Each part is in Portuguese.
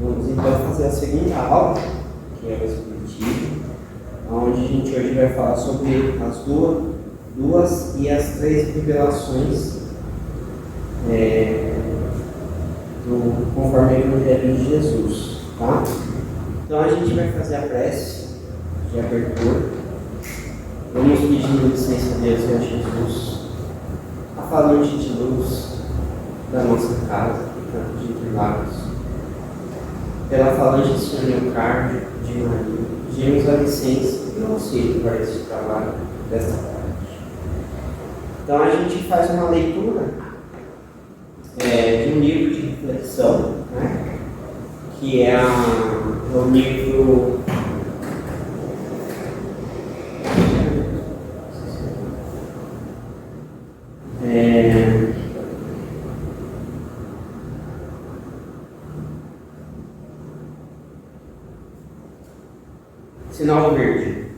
Vamos então fazer a segunda aula, que é o Espiritismo, onde a gente hoje vai falar sobre as duas e as três revelações conforme o Evangelho de Jesus, tá? Então a gente vai fazer a prece de abertura. Vamos pedindo licença a Deus e a Jesus, a falante de luz da nossa casa, Campo de Interlagos, pela falante do Senhor Leocádio, de Maria, pedimos a licença e o auxílio para esse trabalho desta tarde. Então a gente faz uma leitura de um livro de reflexão, né, que é o livro Sinal Verde.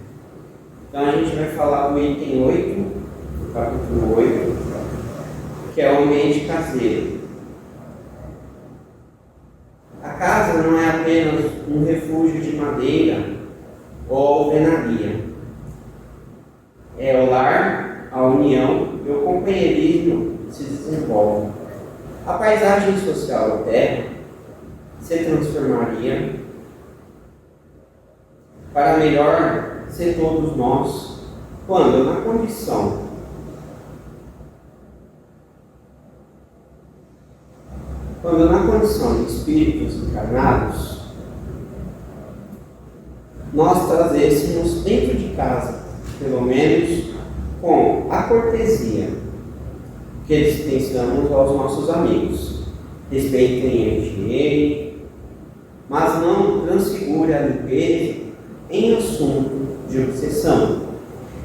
Então a gente vai falar do item 8, do capítulo 8, que é o ambiente caseiro. A casa não é apenas um refúgio de madeira ou alvenaria. É o lar, a união e o companheirismo que se desenvolvem. A paisagem social da terra se transformaria para melhor ser todos nós, quando na condição de espíritos encarnados, nós trazêssemos dentro de casa, pelo menos com a cortesia que dispensamos aos nossos amigos. Respeitem a higiene, mas não transfigure a limpeza em assunto de obsessão.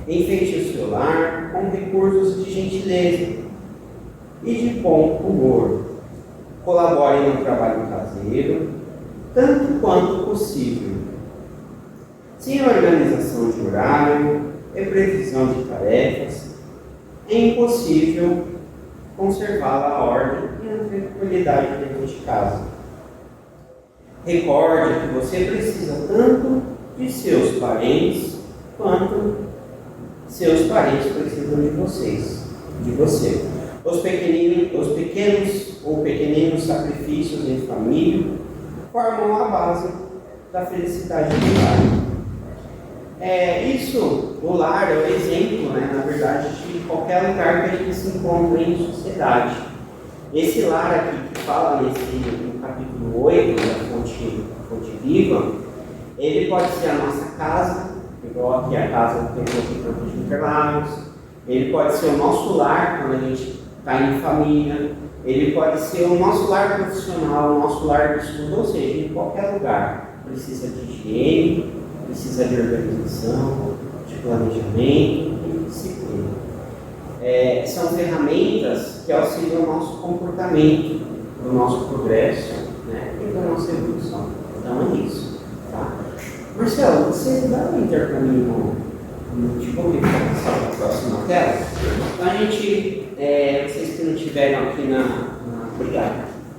Enfeite o seu lar com recursos de gentileza e de bom humor. Colabore no trabalho caseiro, tanto quanto possível. Sem organização de horário e previsão de tarefas, é impossível conservar a ordem e a tranquilidade dentro de casa. Recorde que você precisa tanto de seus parentes quanto seus parentes precisam de você. Os pequenos ou pequeninos sacrifícios em família formam a base da felicidade do lar. O lar é o exemplo, na verdade, de qualquer lugar que a gente se encontra em sociedade. Esse lar aqui que fala no capítulo 8 da fonte viva, ele pode ser a nossa casa, igual aqui a casa do Templo de Campo de Interlagos. Ele pode ser o nosso lar, quando a gente está em família. Ele pode ser o nosso lar profissional, o nosso lar de estudo, ou seja, em qualquer lugar. Precisa de higiene, precisa de organização, de planejamento e disciplina. São ferramentas que auxiliam o nosso comportamento, o nosso progresso, e da nossa evolução. Então é isso. Tá? Marcelo, você dá um intercaminho no notebook para passar para a próxima tela? Então a gente, vocês que não estiveram aqui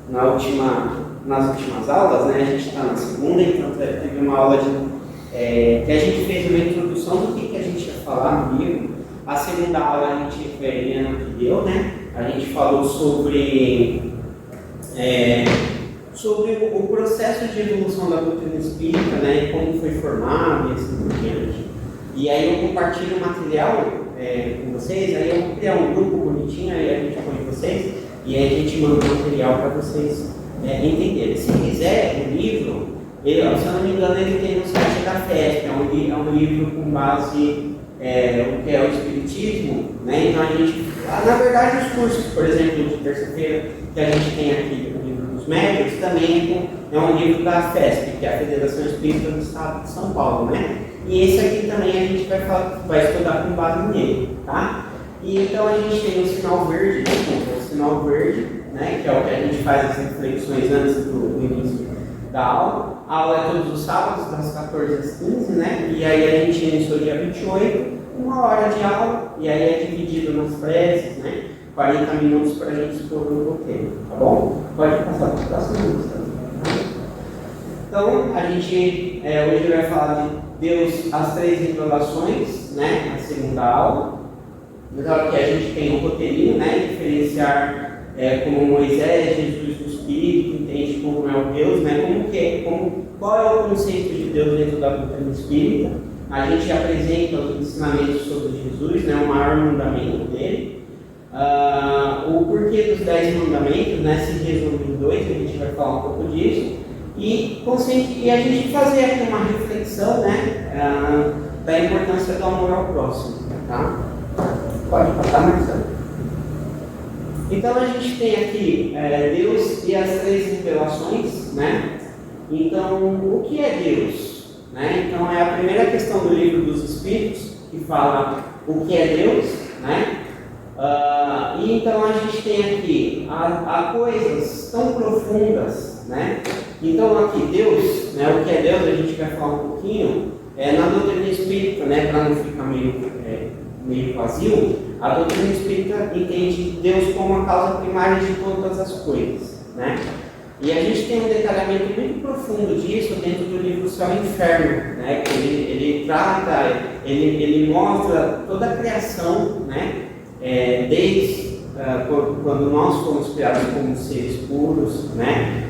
nas últimas aulas, a gente está na segunda, então teve uma aula que a gente fez uma introdução do que a gente ia falar no livro. A segunda aula a gente deu, A gente falou sobre o processo de evolução da doutrina espírita, e como foi formado e assim por diante. E aí eu compartilho o material com vocês, aí eu vou criar um grupo bonitinho, aí a gente põe vocês, e aí a gente manda o material para vocês entenderem. Se quiser, o livro, se eu não me engano, ele tem no site da FESP, é um livro com base o que é o Espiritismo, Então a gente, na verdade, os cursos, por exemplo, de terça-feira, que a gente tem aqui, o livro dos médios, também é um livro da FESP, que é a Federação Espírita do Estado de São Paulo, E esse aqui também a gente vai estudar com base nele, tá? E então a gente tem o sinal verde, que é o que é o que a gente faz as reflexões antes do início da aula. A aula é todos os sábados, das 14 às 15, né? E aí a gente iniciou dia 28, 1 hora de aula, e aí é dividido nas preces, né? 40 minutos para a gente expor o roteiro, tá bom? Pode passar para o próximo minuto. Então, a gente hoje vai falar de Deus, as 3 revelações, né? A segunda aula. Então, aqui a gente tem um roteirinho, né? Diferenciar como Moisés, Jesus do Espírito, entende como é o Deus, né? Qual é o conceito de Deus dentro da doutrina espírita. A gente apresenta os ensinamentos sobre Jesus, né? O maior mandamento dele. O porquê dos 10 mandamentos, né? Se resume em 2, a gente vai falar um pouco disso. E a gente fazer aqui uma reflexão, né? Da importância do amor ao próximo, tá? Pode passar, Marcelo. Então a gente tem aqui Deus e as 3 revelações, né? Então, o que é Deus? Né? Então é a primeira questão do livro dos Espíritos, que fala o que é Deus, né? E então a gente tem aqui há coisas tão profundas, né? Então aqui Deus, né? O que é Deus, a gente vai falar um pouquinho na doutrina espírita, né? Para não ficar meio vazio. A doutrina espírita entende Deus como a causa primária de todas as coisas, né? E a gente tem um detalhamento muito profundo disso dentro do livro Céu e Inferno, né? Que ele trata, ele mostra toda a criação, né? Desde quando nós fomos criados como seres puros, né?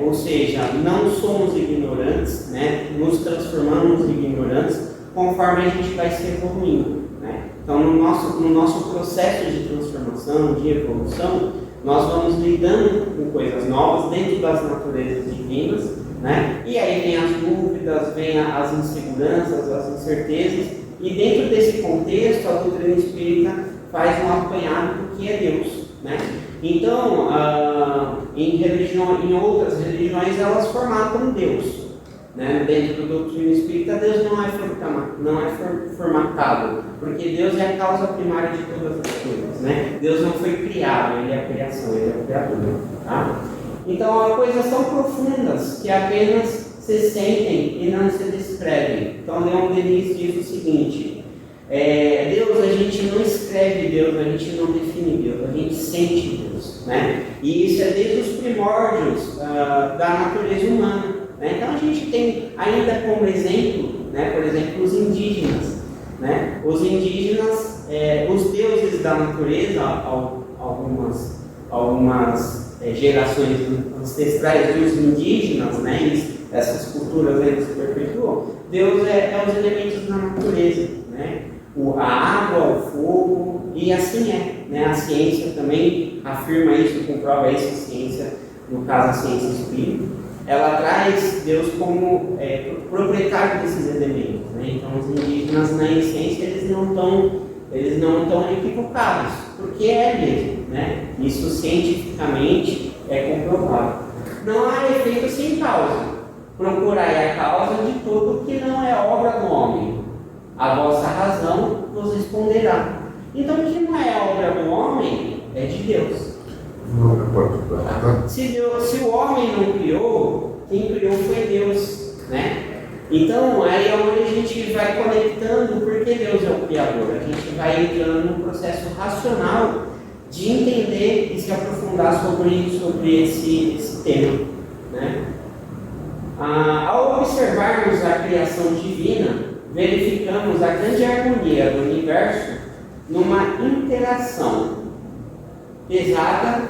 Ou seja, não somos ignorantes, né? Nos transformamos em ignorantes conforme a gente vai se evoluindo, né? Então, no nosso processo de transformação, de evolução, nós vamos lidando com coisas novas dentro das naturezas divinas, né? E aí vem as dúvidas, vem as inseguranças, as incertezas, e dentro desse contexto a doutrina espírita faz um apanhado do que é Deus, né? Então, em outras religiões elas formatam Deus, né? Dentro da doutrina espírita Deus não é formatado, porque Deus é a causa primária de todas as coisas, né? Deus não foi criado, Ele é a criação, Ele é o Criador, tá? Então há coisas tão profundas que apenas se sentem e não se descrevem. Então Leon Denis diz o seguinte: Deus, a gente não escreve Deus, a gente não define Deus, a gente sente Deus, né? E isso é desde os primórdios da natureza humana, né? Então a gente tem ainda como exemplo, né, por exemplo, os indígenas, né? Os indígenas, os deuses da natureza, algumas gerações ancestrais dos indígenas, né? Essas culturas ainda se perpetuam. Deus é os elementos da natureza, né? A água, o fogo, e assim né? A ciência também afirma isso, comprova isso, a ciência, no caso a ciência espírita, ela traz Deus como proprietário desses elementos, né? Então os indígenas na essência eles não estão equivocados, porque é mesmo, né? Isso cientificamente é comprovado. Não há efeito sem causa. Procurai a causa de tudo que não é obra do homem. A vossa razão vos responderá. Então, o que não é obra do homem é de Deus. Se o homem não criou, quem criou foi Deus, né? Então, aí é onde a gente vai conectando, porque Deus é o Criador. A gente vai entrando num processo racional de entender e se aprofundar sobre esse tema, né? Ao observarmos a criação divina, verificamos a grande harmonia do universo numa interação pesada,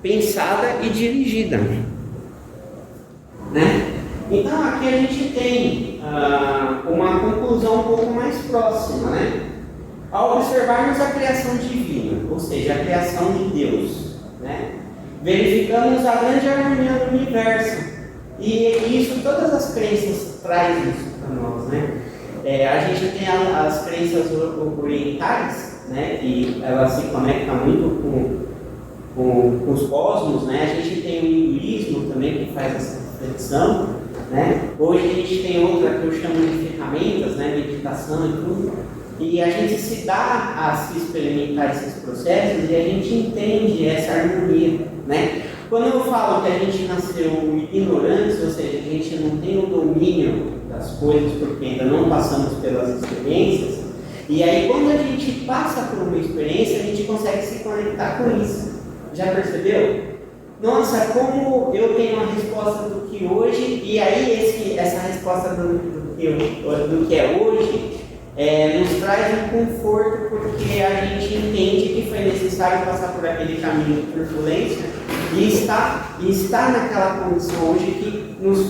pensada e dirigida, né? Então aqui a gente tem uma conclusão um pouco mais próxima, né? Ao observarmos a criação divina, ou seja, a criação de Deus, né? Verificamos a grande harmonia do universo. E isso, todas as crenças trazem isso para nós, né? A gente tem as crenças orientais, né? Que elas se conectam muito com os cosmos, né? A gente tem o hinduísmo também que faz essa reflexão, né? Hoje a gente tem outra que eu chamo de ferramentas, né? Meditação e tudo. E a gente se dá a se experimentar esses processos e a gente entende essa harmonia, né? Quando eu falo que a gente nasceu ignorantes, ou seja, a gente não tem o domínio das coisas porque ainda não passamos pelas experiências, e aí quando a gente passa por uma experiência, a gente consegue se conectar com isso. Já percebeu? Nossa, como eu tenho a resposta do que hoje, e aí essa resposta do que é hoje nos traz um conforto, porque a gente entende que foi necessário passar por aquele caminho de turbulência e está naquela condição hoje que nos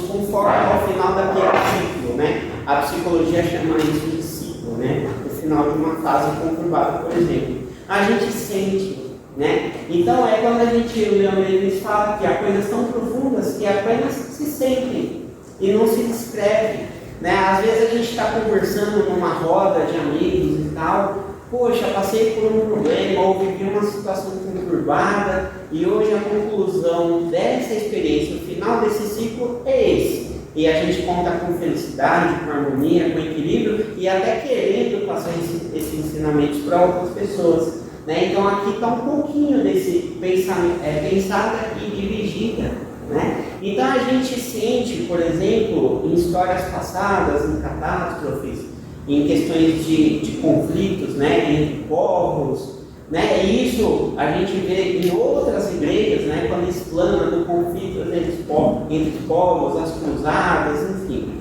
conforta ao final daquele ciclo, né? A psicologia chama isso de ciclo, né? O final de uma fase conturbada, por exemplo. A gente sente, né? Então é quando o Leon Denis fala que há coisas tão profundas que apenas se sentem e não se descrevem, né? Às vezes a gente está conversando numa roda de amigos e tal, poxa, passei por um problema ou vivi uma situação conturbada e hoje a conclusão dessa experiência, o final desse ciclo é esse. E a gente conta com felicidade, com harmonia, com equilíbrio e até querendo passar esses ensinamentos para outras pessoas. Né? Então aqui está um pouquinho desse pensamento, pensada e dirigida. Né? Então a gente sente, por exemplo, em histórias passadas, em catástrofes, em questões de conflitos, né, entre povos, né? E isso a gente vê em outras igrejas, né, quando explana do conflito entre povos, as cruzadas, enfim.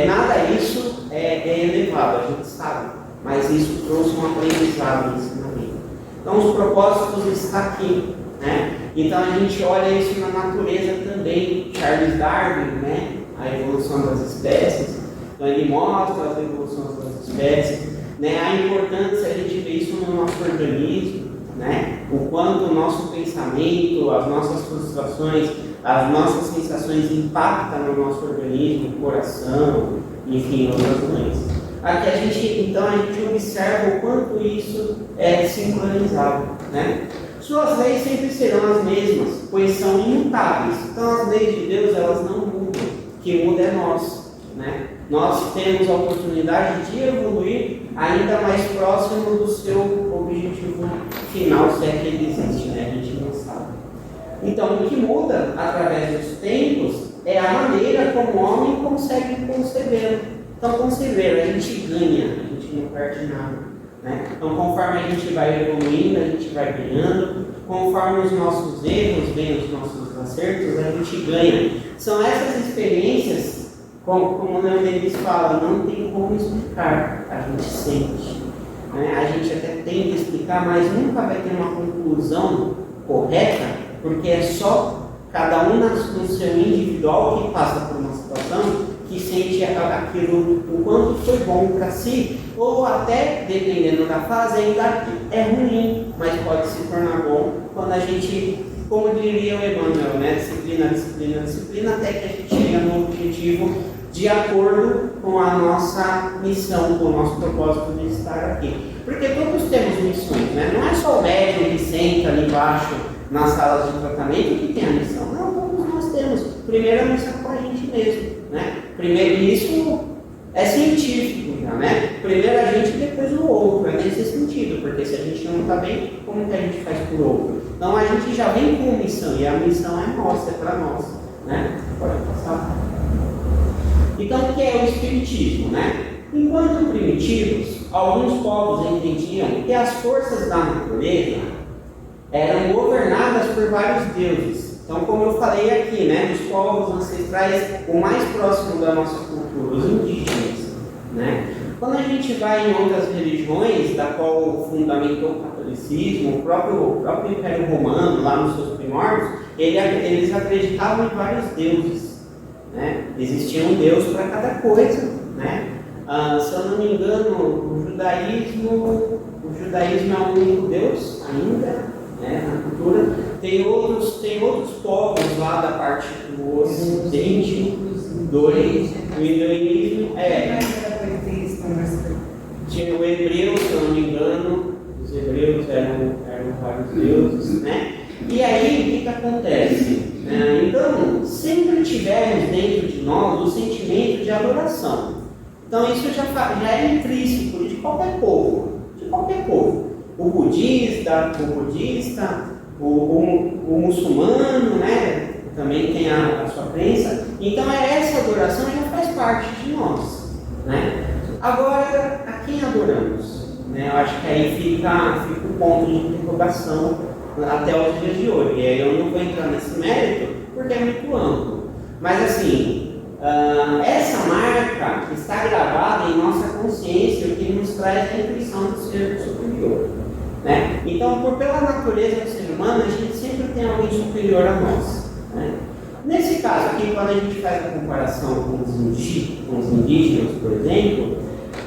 Nada disso é elevado, a gente sabe, mas isso trouxe um aprendizado no ensinamento. Então os propósitos estão aqui, né? Então a gente olha isso na natureza também. Charles Darwin, né, a evolução das espécies. Então ele mostra as evoluções das espécies, né? A importância de a gente ver isso no nosso organismo, né? O quanto o nosso pensamento, as nossas frustrações, as nossas sensações impactam no nosso organismo, coração, enfim, outras doenças. Aqui a gente observa o quanto isso é sincronizado, né? Suas leis sempre serão as mesmas, pois são imutáveis. Então as leis de Deus, elas não mudam. O que muda é nós, né? Nós temos a oportunidade de evoluir ainda mais próximo do seu objetivo final, se é que ele existe, né? A gente não sabe. Então, o que muda através dos tempos é a maneira como o homem consegue conceber. Então, conceber, a gente ganha, a gente não perde nada. Né? Então, conforme a gente vai evoluindo, a gente vai ganhando. Conforme os nossos erros vêm os nossos acertos, a gente ganha. São essas experiências, como o Leon Denis fala, não tem como explicar, a gente sente. Né? A gente até tenta explicar, mas nunca vai ter uma conclusão correta, porque é só cada um no seu individual que passa por uma situação que sente aquilo, o quanto foi bom para si, ou até, dependendo da fase, ainda é ruim, mas pode se tornar bom quando a gente, como diria o Emmanuel, né? Disciplina, até que a gente chega no objetivo de acordo com a nossa missão, com o nosso propósito de estar aqui. Porque todos temos missões, né? Não é só o médium que senta ali embaixo nas salas de tratamento que tem a missão. Não, todos nós temos. Primeiro a missão com a gente mesmo, né? Primeiro, isso é científico já, né? Primeiro a gente, depois o outro. É nesse sentido, porque se a gente não está bem, como que a gente faz por outro? Então a gente já vem com missão, e a missão é nossa, é para nós, né? Pode passar. Então, o que é o espiritismo, né? Enquanto primitivos, alguns povos entendiam que as forças da natureza eram governadas por vários deuses. Então, como eu falei aqui, né, dos povos ancestrais, o mais próximo da nossa cultura, os indígenas, né? Quando a gente vai em outras religiões, da qual fundamentou o catolicismo, o próprio Império Romano, lá nos seus primórdios, eles acreditavam em vários deuses. Né? Existia um Deus para cada coisa, né? Se eu não me engano, o judaísmo é o único Deus ainda, né, na cultura. Tem outros povos lá da parte do Ocidente, do hinduísmo, tinha o hebreu, se eu não me engano, os hebreus eram vários deuses, né? E aí, o que acontece? Então, sempre tivemos dentro de nós o sentimento de adoração. Então, isso já é intrínseco de qualquer povo. De qualquer povo. O budista, o muçulmano, né, também tem a sua crença. Então essa adoração já faz parte de nós, né? Agora, a quem adoramos? Né? Eu acho que aí fica o ponto de interrogação até os dias de hoje. E aí eu não vou entrar nesse mérito porque é muito amplo. Mas assim, essa marca está gravada em nossa consciência, o que nos traz a intuição do ser superior. Né? Então, pela natureza do ser humano, a gente sempre tem alguém superior a nós. Né? Nesse caso aqui, quando a gente faz a comparação com os indígenas, por exemplo,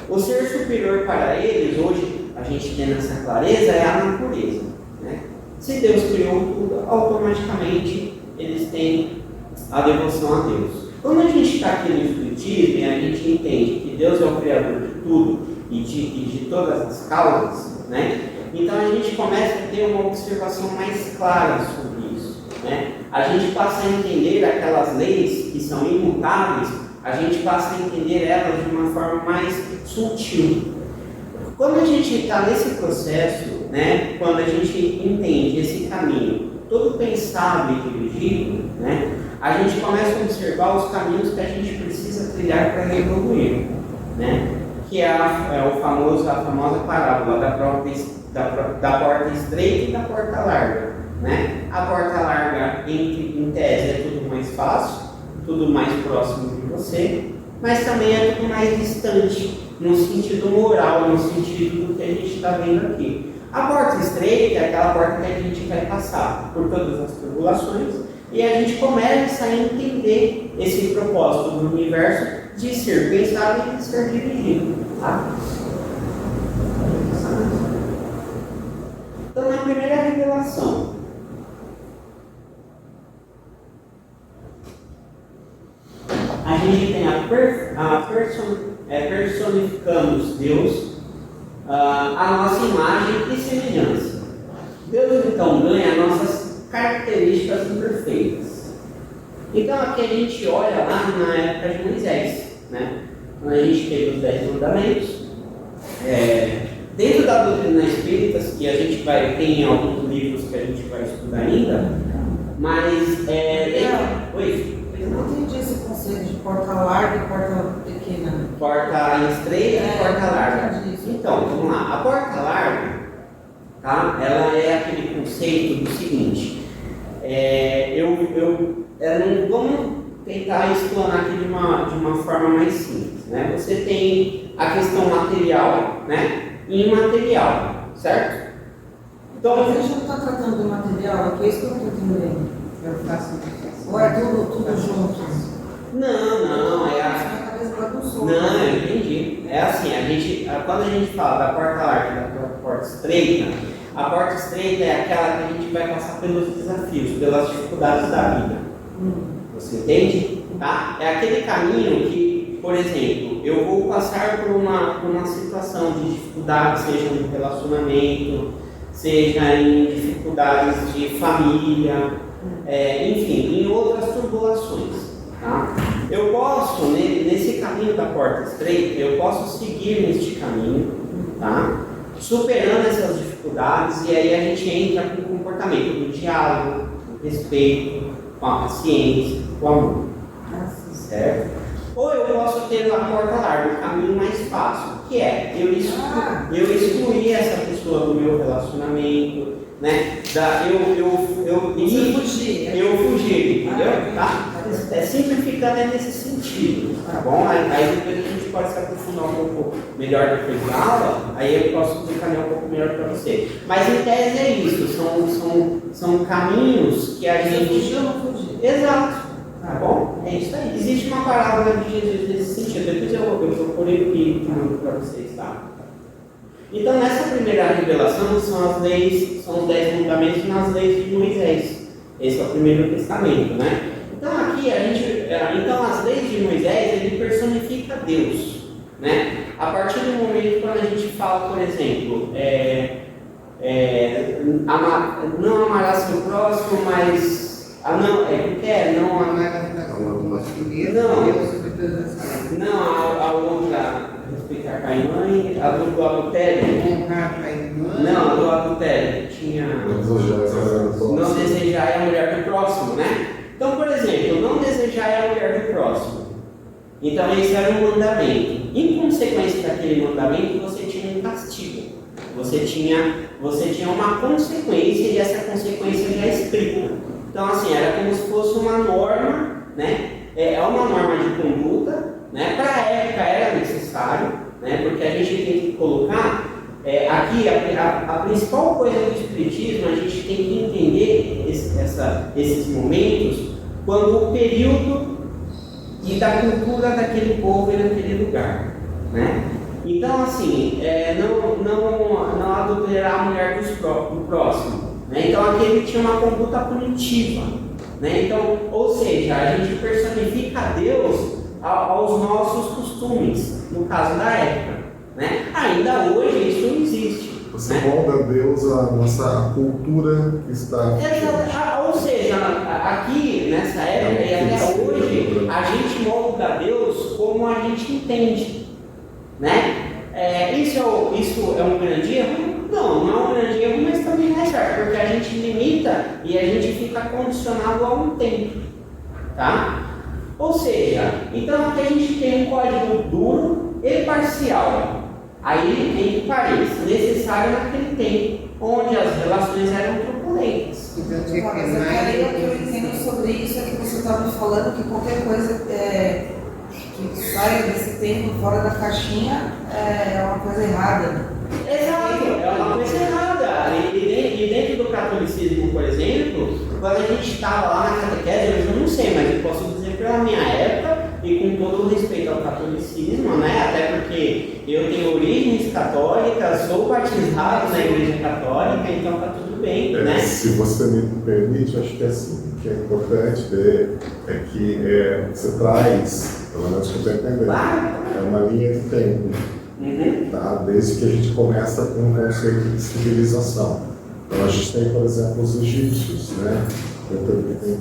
o ser superior para eles, hoje a gente tem essa clareza, é a natureza. Né? Se Deus criou tudo, automaticamente eles têm a devoção a Deus. Quando a gente está aqui no Espiritismo e a gente entende que Deus é o Criador de tudo e de todas as causas, né? Então a gente começa a ter uma observação mais clara sobre isso. Né? A gente passa a entender aquelas leis que são imutáveis, a gente passa a entender elas de uma forma mais sutil. Quando a gente está nesse processo, né, quando a gente entende esse caminho todo pensado e dirigido, né, a gente começa a observar os caminhos que a gente precisa trilhar para evoluir, né, que é a famosa parábola da porta estreita e da porta larga. Né? A porta larga, em tese, é tudo mais fácil, tudo mais próximo de você, mas também é tudo mais distante, no sentido moral, no sentido do que a gente está vendo aqui. A porta estreita é aquela porta que a gente vai passar por todas as tribulações e a gente começa a entender esse propósito do universo de ser pensado e de ser dirigido. Tá? Então, na primeira revelação, a gente tem personificamos Deus, a nossa imagem e semelhança. Deus então ganha nossas características imperfeitas. Então aqui a gente olha lá na época de Moisés, né? Quando a gente teve os 10 mandamentos, dentro da doutrina espírita, que a gente tem alguns livros que a gente vai estudar ainda, mas Oi? Eu não entendi esse conceito de porta larga e porta pequena. Porta estreita e porta larga. Então, vamos lá. A porta larga, tá? Ela é aquele conceito do seguinte. Vamos tentar explanar aqui de uma forma mais simples. Né? Você tem a questão material, né? E imaterial, certo? Então, a gente não está tratando do material, aqui é isso que eu não estou entendendo. Eu faço. Ou é tudo junto? Não, é a. Minha cabeça bagunçou. Não, eu entendi. É assim, quando a gente fala da porta larga e da porta estreita, a porta estreita é aquela que a gente vai passar pelos desafios, pelas dificuldades da vida. Você entende? Tá? É aquele caminho que, por exemplo, eu vou passar por uma situação de dificuldade, seja no relacionamento, seja em dificuldades de família, enfim, em outras turbulações. Tá? Eu posso, nesse caminho da porta estreita, eu posso seguir neste caminho, tá? Superando essas dificuldades, e aí a gente entra com o comportamento do diálogo, do respeito, com a paciência, com o amor. Certo? Ou eu posso ter a porta larga, o caminho mais fácil, que é eu excluir essa pessoa do meu relacionamento, né? Eu fugir, entendeu? Tá? Simplificando nesse sentido, tá bom? Aí depois a gente pode se aprofundar um pouco melhor depois da aula, aí eu posso explicar um pouco melhor para você. Mas em tese é isso, são caminhos que a gente... Fugir ou não fugir? Exato. Tá bom? É isso aí. Existe uma parábola de Jesus nesse sentido. Depois eu procurei o que mando para vocês, tá? Então, nessa primeira revelação são as leis, são os 10 mandamentos nas leis de Moisés. Esse é o primeiro testamento, né? Então, aqui então as leis de Moisés, ele personifica Deus, né? A partir do momento quando a gente fala, por exemplo, não amarás seu próximo, mas não a outra, respeitar honrar pai e mãe, a do adultério. Honrar pai e mãe. Não, a do adultério tinha não desejar a mulher do próximo, né? Então, por exemplo, não desejar a mulher do próximo. Então, esse era um mandamento. Em consequência daquele mandamento, você tinha um castigo. Você tinha uma consequência e essa consequência já é escrita. Então, assim, era como se fosse uma norma, né? É uma norma de conduta, né? Para a época era necessário, né? Porque a gente tem que colocar aqui a principal coisa do Espiritismo, a gente tem que entender esses momentos quando o período e da cultura daquele povo e daquele lugar, né? Então, assim, não adulterar a mulher do próximo, né? Então, aquele tinha uma conduta punitiva, né? Então, ou seja, a gente personifica a Deus aos nossos costumes, no caso da época, né? Ainda hoje isso não existe. Você molda a Deus a nossa cultura que está... Ou seja, aqui nessa época e até hoje, a gente molda a Deus como a gente entende, né? Isso é um grande erro? Não é um grande erro, mas também não é certo, porque a gente limita e a gente fica condicionado a um tempo, tá? Ou seja, então aqui a gente tem um código duro e parcial. Aí, entre parênteses, necessário naquele tempo, onde as relações eram turbulentas. Mas aí o que eu entendo sobre isso é que você estava me falando que qualquer coisa que saia desse tempo fora da caixinha é uma coisa errada. Exato, é uma coisa errada. E dentro do catolicismo, por exemplo, quando a gente estava lá na catequese, eu não sei, mas eu posso dizer pela minha época, e com todo o respeito ao catolicismo, né? Até porque eu tenho origens católicas, sou batizado na igreja católica, então tá tudo bem, né? Se você me permite, acho que é assim, o que é importante ver é que você traz, pelo menos que eu estou entendendo, é uma linha de tempo, tá? Desde que a gente começa com o conceito de civilização. Então a gente tem, por exemplo, os egípcios, né? Tem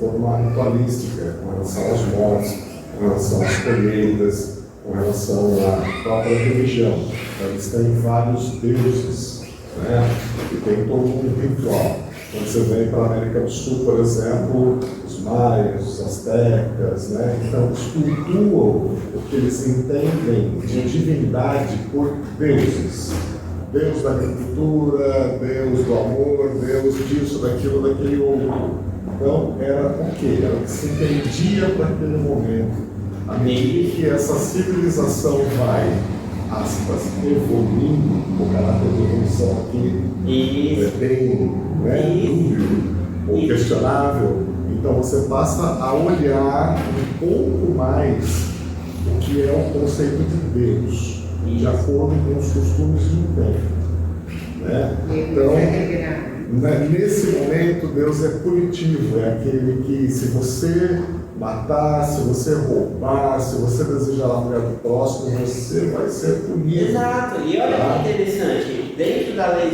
toda uma ritualística com relação aos mortos, com relação às colheitas, com relação à própria religião. Então, eles têm vários deuses, né? E tem todo um ritual. Quando você vem para a América do Sul, por exemplo, os maias, os astecas, né? Então eles cultuam o que eles entendem de divindade por deuses. Deus da agricultura, Deus do amor, Deus disso, daquilo, daquele outro. Então, era o quê? Era o que se entendia para aquele momento. À medida que essa civilização vai, aspas, evoluindo, o caráter de evolução aqui é bem dúbio ou questionável, então você passa a olhar um pouco mais o que é o conceito de Deus, de acordo com os costumes de um tempo, né? Então, nesse momento, Deus é punitivo, é aquele que, se você matar, se você roubar, se você desejar a mulher do próximo, você vai ser punido. Exato, e olha que interessante, dentro da lei,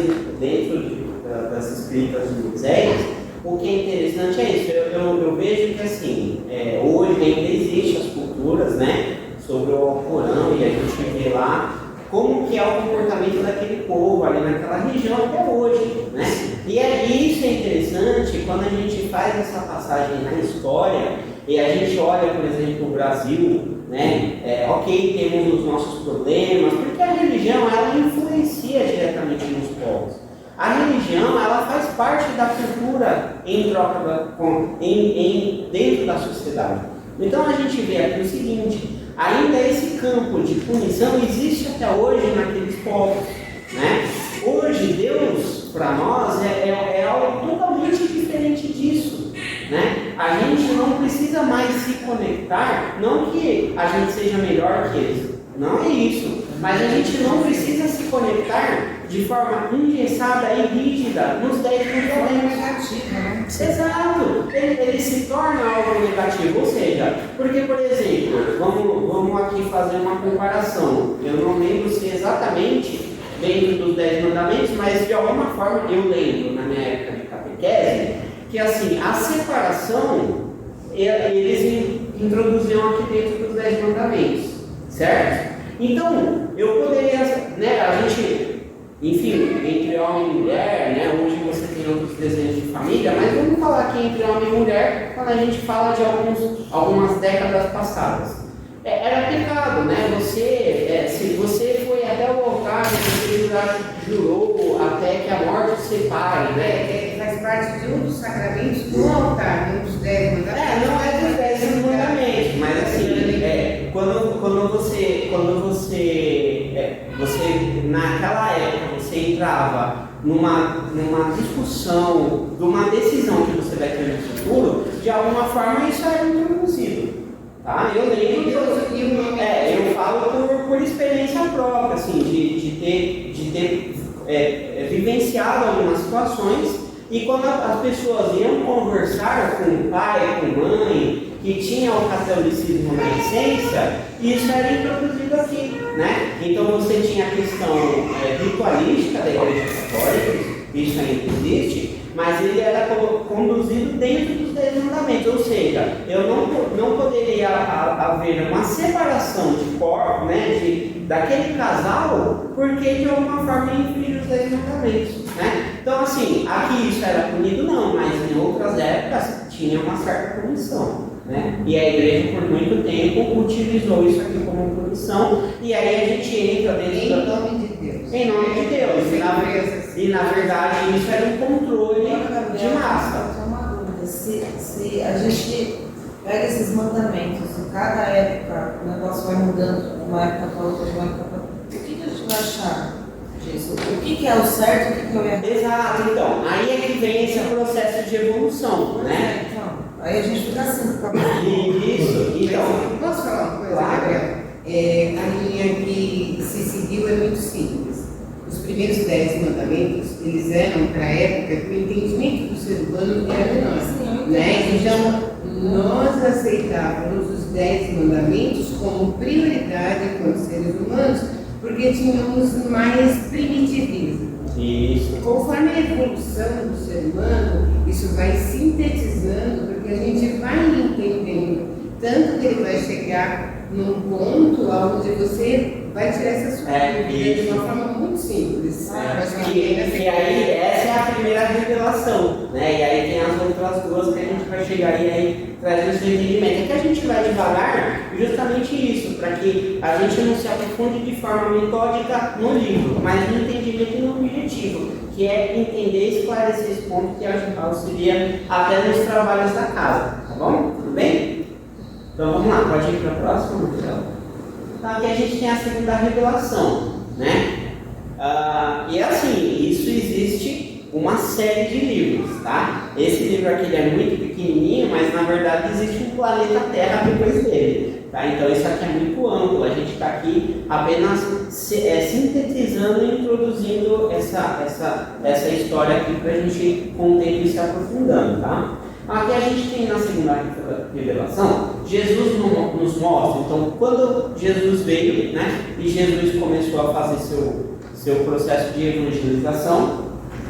das escritas de Moisés, o que é interessante é isso, eu vejo que assim, hoje ainda existem as culturas, né, sobre o Alcorão, e a gente vê lá como que é o comportamento daquele povo ali naquela região até hoje, né? E isso é interessante quando a gente faz essa passagem na história e a gente olha, por exemplo, o Brasil, né? Ok, temos os nossos problemas, porque a religião ela influencia diretamente nos povos. A religião ela faz parte da cultura dentro da sociedade. Então a gente vê aqui o seguinte. Ainda esse campo de punição existe até hoje naqueles povos, né? Hoje Deus para nós é algo totalmente diferente disso, né? A gente não precisa mais se conectar, não que a gente seja melhor que eles, não é isso, mas a gente não precisa se conectar de forma engessada e rígida nos 10 mandamentos. Né? Exato, ele se torna algo negativo, ou seja, porque, por exemplo, vamos aqui fazer uma comparação, eu não lembro se exatamente dentro dos 10 mandamentos, mas de alguma forma eu lembro na minha época de catequese, que assim, a separação, eles introduziam aqui dentro dos 10 mandamentos, certo? Então, eu poderia, né, a gente, enfim, entre homem e mulher, né, hoje você tem outros desenhos de família, mas vamos falar aqui entre homem e mulher quando a gente fala de algumas décadas passadas. Era pecado, né? Se você foi até o altar, você jurou até que a morte o separe, né? Faz parte de um dos sacramentos do altar, um dos 10 mandamentos. Não é dos 10 mandamentos, mas assim, você naquela época, você entrava numa discussão, de uma decisão que você vai ter no futuro, de alguma forma isso era introduzido. Tá? Eu lembro, eu falo por experiência própria, assim, de ter vivenciado algumas situações, e quando as pessoas iam conversar com o pai, com a mãe, que tinha o catolicismo na essência, isso era introduzido aqui, né? Então você tinha a questão ritualística da Igreja Católica, isso ainda existe, mas ele era conduzido dentro dos 10 mandamentos, ou seja, eu não poderia haver uma separação de corpo, né, daquele casal, porque de alguma forma infringe os 10 mandamentos, né? Então assim, aqui isso era punido não, mas em outras épocas tinha uma certa punição, né? E a igreja por muito tempo utilizou isso aqui como punição, e aí a gente entra dentro em nome de Deus. Em nome de Deus. E na verdade isso era um controle de massa. Só uma dúvida, se a gente pega esses mandamentos, em cada época o negócio vai mudando de uma época para outra, de uma época para outra, o que a gente vai achar disso? O que é o certo e o que é o errado? Exato, então, aí é que vem esse processo de evolução, né? Então, aí a gente fica assim, Isso, então. Posso falar uma coisa, Claro. Gabriel? A linha que se seguiu é muito simples. Os primeiros 10 mandamentos, eles eram para a época que o entendimento do ser humano era menor, né? Então, nós aceitávamos os 10 mandamentos como prioridade como seres humanos, porque tínhamos mais primitivismo. Isso. Conforme a evolução do ser humano, isso vai sintetizando, porque a gente vai entendendo, tanto que ele vai chegar num ponto onde você vai tirar essa sua dúvida de uma forma muito simples. E aí, essa é a primeira revelação, né? E aí tem as outras duas que a gente vai chegar e aí traz esse entendimento. É que a gente vai devagar justamente isso, para que a gente não se aprofunde de forma metódica no livro, mas no entendimento e no objetivo, que é entender e esclarecer esse ponto que auxilia até nos trabalhos da casa, tá bom? Tudo bem? Então vamos lá, pode ir para a próxima, Marcelo. Então aqui a gente tem a segunda revelação, né? E assim, isso existe uma série de livros, tá? Esse livro aqui ele é muito pequenininho, mas na verdade existe um planeta Terra depois dele, tá? Então isso aqui é muito amplo, a gente está aqui apenas sintetizando e introduzindo essa história aqui para a gente com o tempo ir se aprofundando, tá? Aqui a gente tem na segunda revelação, Jesus nos mostra, então quando Jesus veio, né, e Jesus começou a fazer seu processo de evangelização,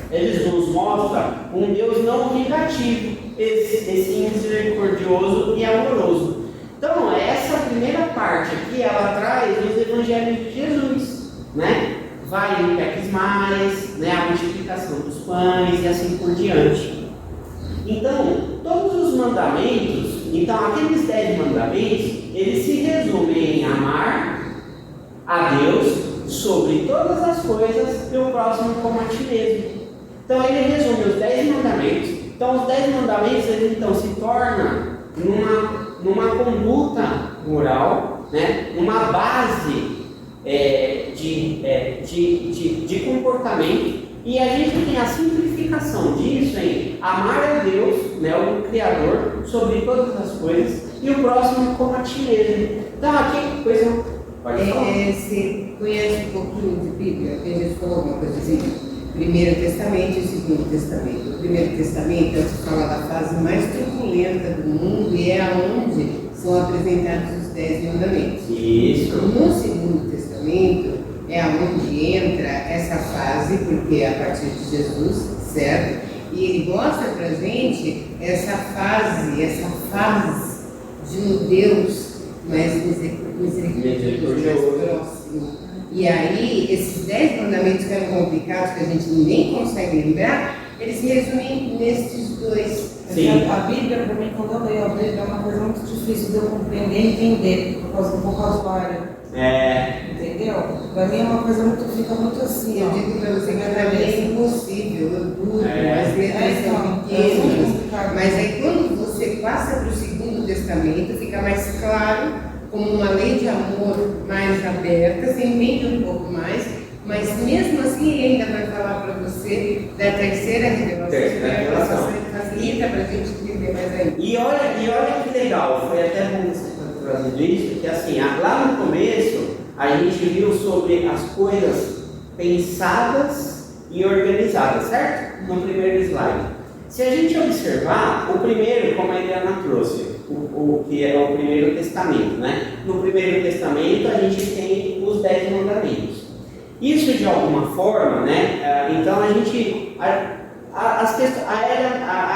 ele nos mostra um Deus não vingativo, esse misericordioso e amoroso. Então essa primeira parte aqui, ela traz os evangelhos de Jesus, né? Vai em pequismais, né, a multiplicação dos pães e assim por diante. Então, todos os mandamentos, então aqueles 10 mandamentos, eles se resumem em amar a Deus sobre todas as coisas e o próximo como a ti mesmo. Então ele resume os 10 mandamentos. Então os 10 mandamentos, eles então se tornam numa conduta moral, né? Numa base de comportamento. E a gente tem a simplificação disso em amar a Deus, né, o Criador, sobre todas as coisas, e o próximo como a ti mesmo. Então aqui, coisa pode falar. Você conhece um pouquinho de Bíblia? A gente falou alguma coisa assim? Primeiro Testamento e Segundo Testamento. O Primeiro Testamento é o que fala da fase mais turbulenta do mundo e é onde são apresentados os 10 mandamentos. Isso. No Segundo Testamento é onde entra essa fase, porque é a partir de Jesus, certo? E ele mostra pra gente essa fase de um Deus mais misericordioso, mais próximo. próximo. E aí, esses 10 mandamentos que eram complicados, que a gente nem consegue lembrar, eles se resumem nestes dois. Sim. A Bíblia, para mim, quando eu leio a Bíblia, é uma coisa muito difícil de eu compreender e entender, por causa do vocabulário. Entendeu? Para mim é uma coisa muito, fica muito assim. Eu digo para você que para mim é impossível, eu duro, as letras são pequenas. Mas aí quando você passa para o Segundo Testamento, fica mais claro, como uma lei de amor mais aberta, você entende um pouco mais, mas mesmo assim ele ainda vai falar para você da terceira revelação, que facilita para a gente entender mais ainda. E olha que legal, foi até bom você ter trazido isso, porque assim, lá no começo a gente viu sobre as coisas pensadas e organizadas, certo? No primeiro slide. Se a gente observar, o primeiro, como a Eliana trouxe, o que é o primeiro testamento, né? No primeiro testamento a gente tem os 10 mandamentos. Isso de alguma forma, né? Então a gente, a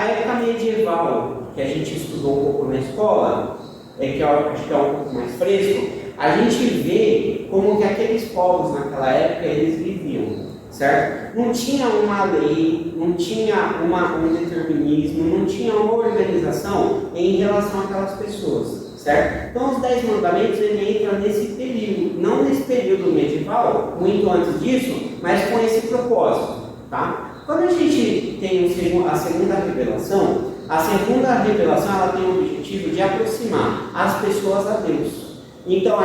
época medieval que a gente estudou um pouco na escola, que eu acho que é um pouco mais fresco, a gente vê como que aqueles povos naquela época eles viviam. Certo? Não tinha uma lei, não tinha um determinismo, não tinha uma organização em relação àquelas pessoas, certo? Então os 10 mandamentos ele entra nesse período, não nesse período medieval, muito antes disso, mas com esse propósito, tá? Quando a gente tem a segunda revelação ela tem o objetivo de aproximar as pessoas a Deus. Então,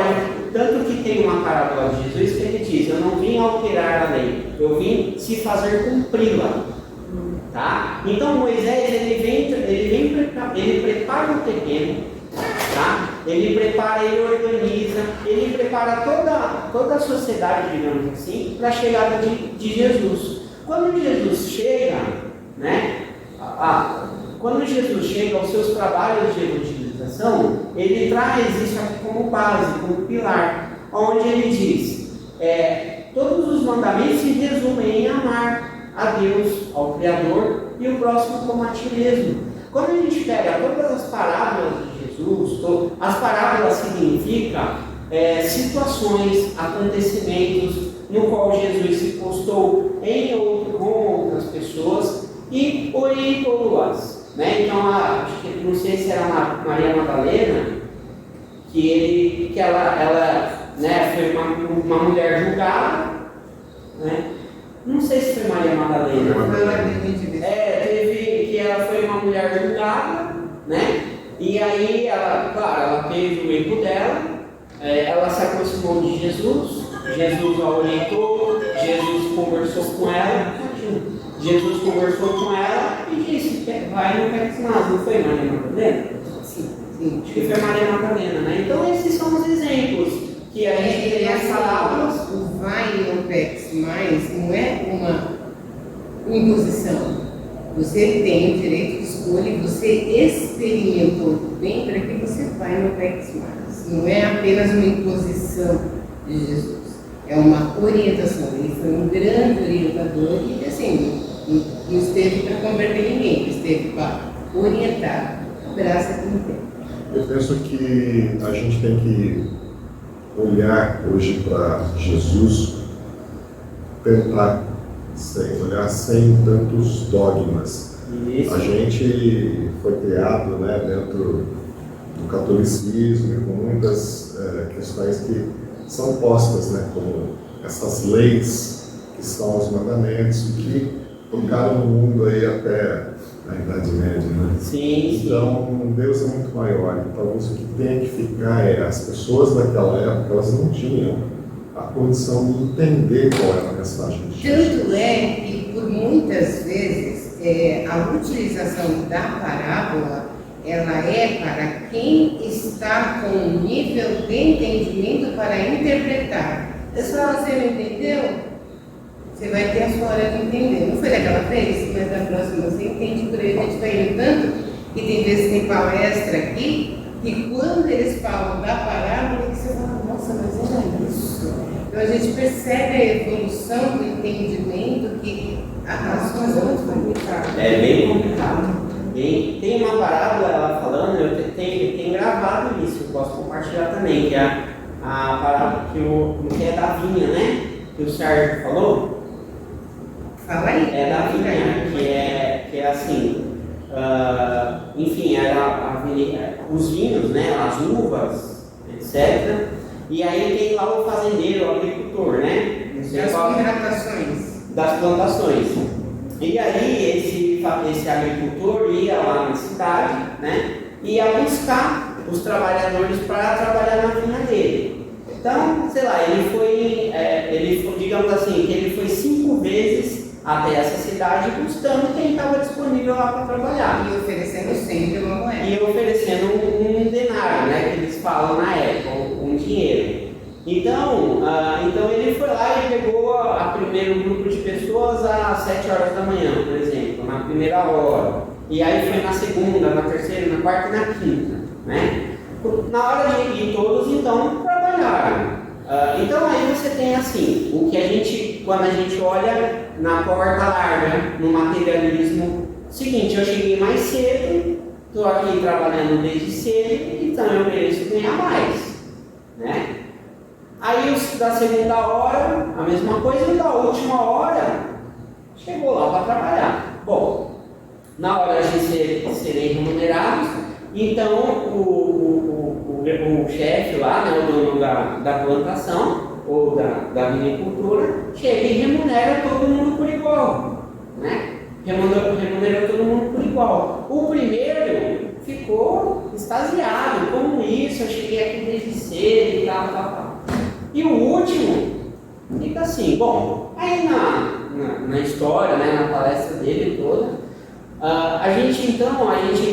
tanto que tem uma parábola de Jesus que ele diz: eu não vim alterar a lei, eu vim se fazer cumpri-la. Tá? Então, Moisés ele prepara o terreno, tá? Ele prepara, ele organiza, ele prepara toda a sociedade, digamos assim, para a chegada de Jesus. Quando Jesus chega, né? Quando Jesus chega aos seus trabalhos de evangelização, ele traz isso aqui como base, como pilar, onde ele diz, todos os mandamentos se resumem em amar a Deus, ao Criador, e o próximo como a ti mesmo. Quando a gente pega todas as parábolas de Jesus, as parábolas significam situações, acontecimentos, no qual Jesus se postou com outras pessoas e orientou-as. Né? Então, acho que não sei se era Maria Madalena, que ela né, foi uma mulher julgada, né? Não sei se foi Maria Madalena. Teve que ela foi uma mulher julgada, né? E aí ela teve o erro dela, ela se aproximou de Jesus a orientou, Jesus conversou com ela e disse: vai, não peques mais. Não foi Maria Madalena? Sim. Acho que foi Maria Madalena, né? Então esses são os exemplos que a gente tem as palavras. O vai e não peques mais não é uma imposição. Você tem o direito de escolha e você experimentou bem para que você vai e não peques mais. Não é apenas uma imposição de Jesus. É uma orientação. Ele foi um grande orientador e assim, não esteve para converter ninguém, esteve para orientar. Abraça quem tem. Eu penso que a gente tem que olhar hoje para Jesus, tentar olhar sem tantos dogmas. Isso. A gente foi criado, né, dentro do catolicismo, com muitas questões que são postas, né, como essas leis que são os mandamentos que tocaram no mundo aí até a Idade Média, né? Sim. Então Deus é muito maior. Talvez o que tem que ficar as pessoas daquela época, elas não tinham a condição de entender qual era a mensagem de Jesus. Tanto é que por muitas vezes a utilização da parábola ela é para quem está com um nível de entendimento para interpretar. Se você não entendeu, você vai ter a sua hora de entender. Não foi daquela vez, mas da próxima você entende por aí. A gente vai indo tanto, e tem vezes que tem palestra aqui, que quando eles falam da parábola, você fala, nossa, mas era isso. Então a gente percebe a evolução do entendimento que as coisas são muito complicadas. É bem complicado. Tem uma parábola ela falando, eu tenho gravado isso, eu posso compartilhar também, que é a parábola que é da vinha, né? Que o Sérgio falou. Fala aí. É da vinha, que é assim, enfim, era os vinhos, né? As uvas, etc. E aí tem lá o fazendeiro, o agricultor, né? Não sei Das qual- plantações. das plantações. E aí esse agricultor ia lá na cidade, né? E ia buscar os trabalhadores para trabalhar na vinha dele. Então, sei lá, ele foi, digamos assim, que ele foi 5 vezes até essa cidade buscando quem estava disponível lá para trabalhar. E oferecendo sempre uma moeda. E oferecendo um denário, né? Que eles falam na época, um dinheiro. Então ele foi lá e pegou a primeiro grupo de pessoas às 7 horas da manhã, por exemplo, na primeira hora. E aí foi na segunda, na terceira, na quarta e na quinta, né? Na hora de ir todos, então, trabalharam. Então aí você tem assim, o que a gente, quando a gente olha na porta larga, no materialismo, seguinte, eu cheguei mais cedo, estou aqui trabalhando desde cedo, então eu mereço ganhar mais, né? Aí os da segunda hora, a mesma coisa, e da última hora, chegou lá para trabalhar. Bom, na hora de serem remunerados, então o chefe lá, né, o dono da plantação, ou da vinicultura, chega e remunera todo mundo por igual, né? Remunera todo mundo por igual. O primeiro ficou extasiado, como isso, eu cheguei aqui desde cedo e tal. E o último fica assim, bom, aí na história, né, na palestra dele toda,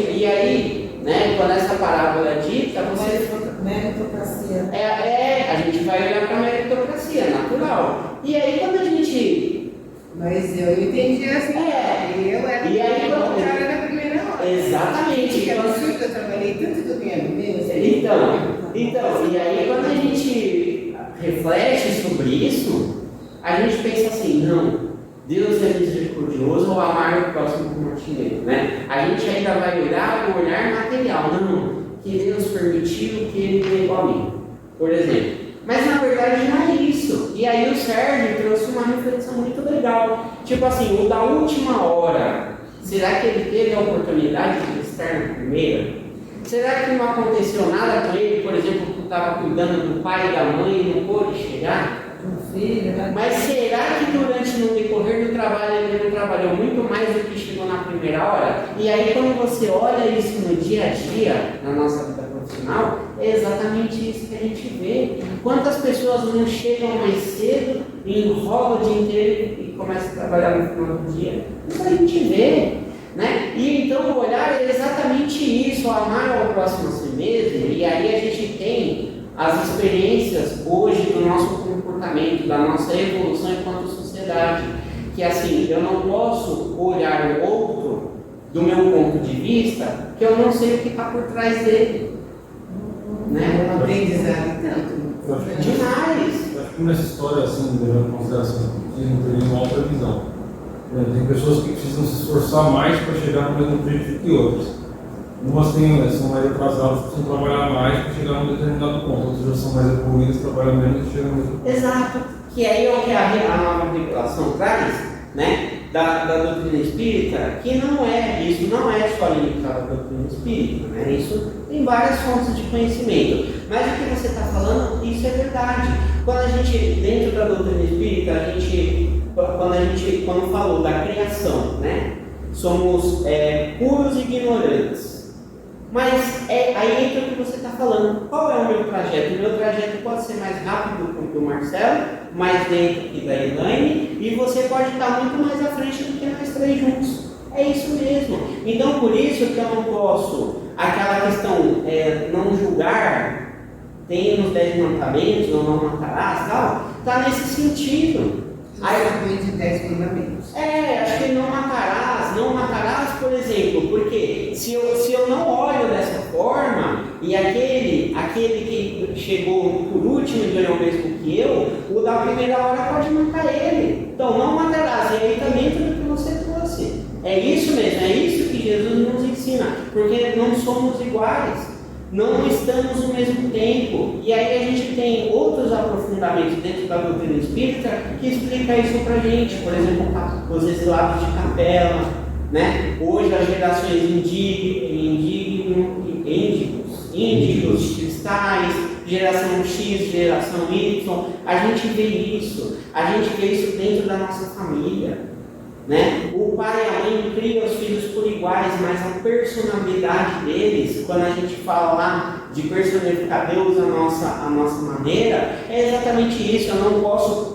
e aí, né, quando essa parábola é dita, você... Meritocracia. A gente vai olhar para a meritocracia, natural. E aí quando a gente... Mas eu entendi assim. Eu era E aí, o cara da primeira hora. Exatamente. Que absurdo, eu trabalhei tanto que eu ganhei menos. Então, e aí quando a gente reflete sobre isso, a gente pensa assim, não, Deus é misericordioso ao amar o próximo como a ti mesmo, né? A gente ainda vai olhar o olhar material, não, que Deus permitiu que ele dê igual a mim, por exemplo. Mas na verdade não é isso. E aí o Sérgio trouxe uma reflexão muito legal. Tipo assim, o da última hora, será que ele teve a oportunidade de estar na primeira? Será que não aconteceu nada com ele, por exemplo, que estava cuidando do pai e da mãe e não pôde chegar? Um filho, né? Mas será que durante no decorrer do trabalho ele não trabalhou muito mais do que chegou na primeira hora? E aí quando você olha isso no dia a dia, na nossa vida profissional, é exatamente isso que a gente vê. Quantas pessoas não chegam mais cedo, enrolam o dia inteiro e começam a trabalhar no final do dia? Isso a gente vê, né? E então o olhar é exatamente isso, amar ao próximo a si mesmo. E aí a gente tem as experiências hoje do nosso comportamento, da nossa evolução enquanto sociedade, que assim, eu não posso olhar o outro do meu ponto de vista, que eu não sei o que está por trás dele, né? É um aprendizado tanto. Demais. Eu acho que nessa história, assim, levando em consideração que não teria uma outra visão. Tem pessoas que precisam se esforçar mais para chegar no mesmo objetivo que outras. Umas são mais atrasadas, precisam trabalhar mais para chegar a um determinado ponto. Outras já são mais evoluídas, trabalham menos e chegam no mesmo ponto. Exato. Que aí é o que a nova revelação traz, né? Da doutrina espírita, que isso não é só limitado à doutrina espírita, né? Isso tem várias fontes de conhecimento. Mas o que você está falando, isso é verdade. Quando a gente, dentro da doutrina espírita, quando falou da criação, né? Somos puros e ignorantes. Mas aí entra o que você está falando. Qual é o meu trajeto? O meu trajeto pode ser mais rápido que o do Marcelo, mais lento que da Elaine, e você pode estar muito mais à frente do que nós três juntos. É isso mesmo. Então, por isso que eu não posso, aquela questão, não julgar, tem nos 10 mandamentos, não matarás, tal, está nesse sentido. Aí, de 10 mandamentos. Acho que não matarás, por exemplo, porque se eu não olho dessa forma, e aquele que chegou por último e ganhou o mesmo que eu, o da primeira hora pode matar ele. Então não matarás, e aí também tudo que você trouxe. É isso mesmo, é isso que Jesus nos ensina, porque não somos iguais. não estamos no mesmo tempo. E aí a gente tem outros aprofundamentos dentro da doutrina espírita que explica isso pra gente. Por exemplo, os exilados de capela, né? Hoje as gerações índigos, cristais, geração X, geração Y, a gente vê isso dentro da nossa família. Né? O pai e a mãe criam os filhos por iguais, mas a personalidade deles, quando a gente fala lá de personificar Deus à nossa maneira, é exatamente isso. Eu não posso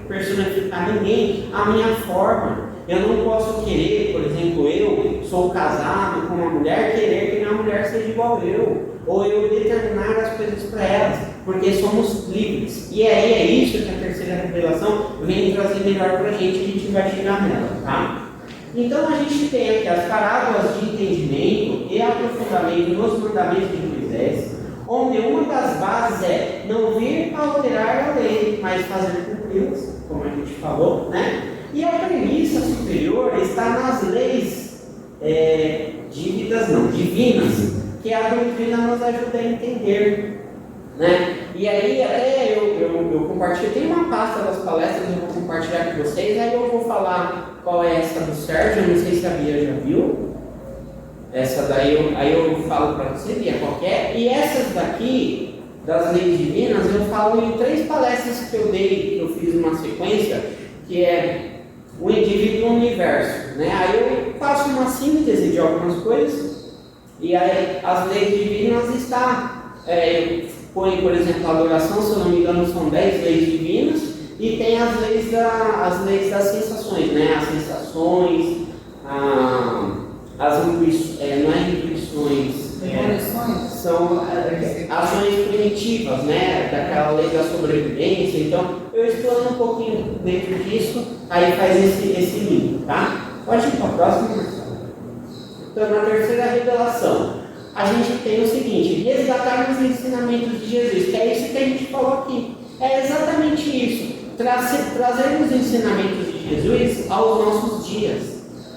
personificar ninguém à minha forma. Eu não posso querer, por exemplo, eu sou casado com uma mulher, querer que minha mulher seja igual eu, ou eu determinar as coisas para elas, porque somos livres. E aí é isso que a terceira revelação vem trazer melhor para a gente vai chegar nela, tá? Então a gente tem aqui as parábolas de entendimento e aprofundamento nos mandamentos de Moisés, onde uma das bases é não vir para alterar a lei, mas fazer cumpri-las, como a gente falou, né? E a premissa superior está nas leis divinas, que a doutrina nos ajuda a entender, né? E aí até eu compartilho, tem uma pasta das palestras, eu vou compartilhar com vocês, aí eu vou falar qual é essa do Sérgio, eu não sei se a Bia já viu. Essa daí eu falo para você, Bia, qual que é. E essas daqui, das leis divinas, eu falo em 3 palestras que eu dei, que eu fiz uma sequência, que é o indivíduo e o universo, né? Aí eu faço uma síntese de algumas coisas, e aí as leis divinas eu ponho, por exemplo, a adoração, se eu não me engano, são 10 leis divinas, e tem as leis das sensações, né? As sensações, as intuições, não é intuições, são ações primitivas, né? Daquela lei da sobrevivência. Então, eu explano um pouquinho dentro disso, aí faz esse link, tá? Pode ir para a próxima, Marcelo. Então, na terceira revelação, a gente tem o seguinte: resgatar os ensinamentos de Jesus, que é isso que a gente falou aqui. É exatamente isso, trazer os ensinamentos de Jesus aos nossos dias,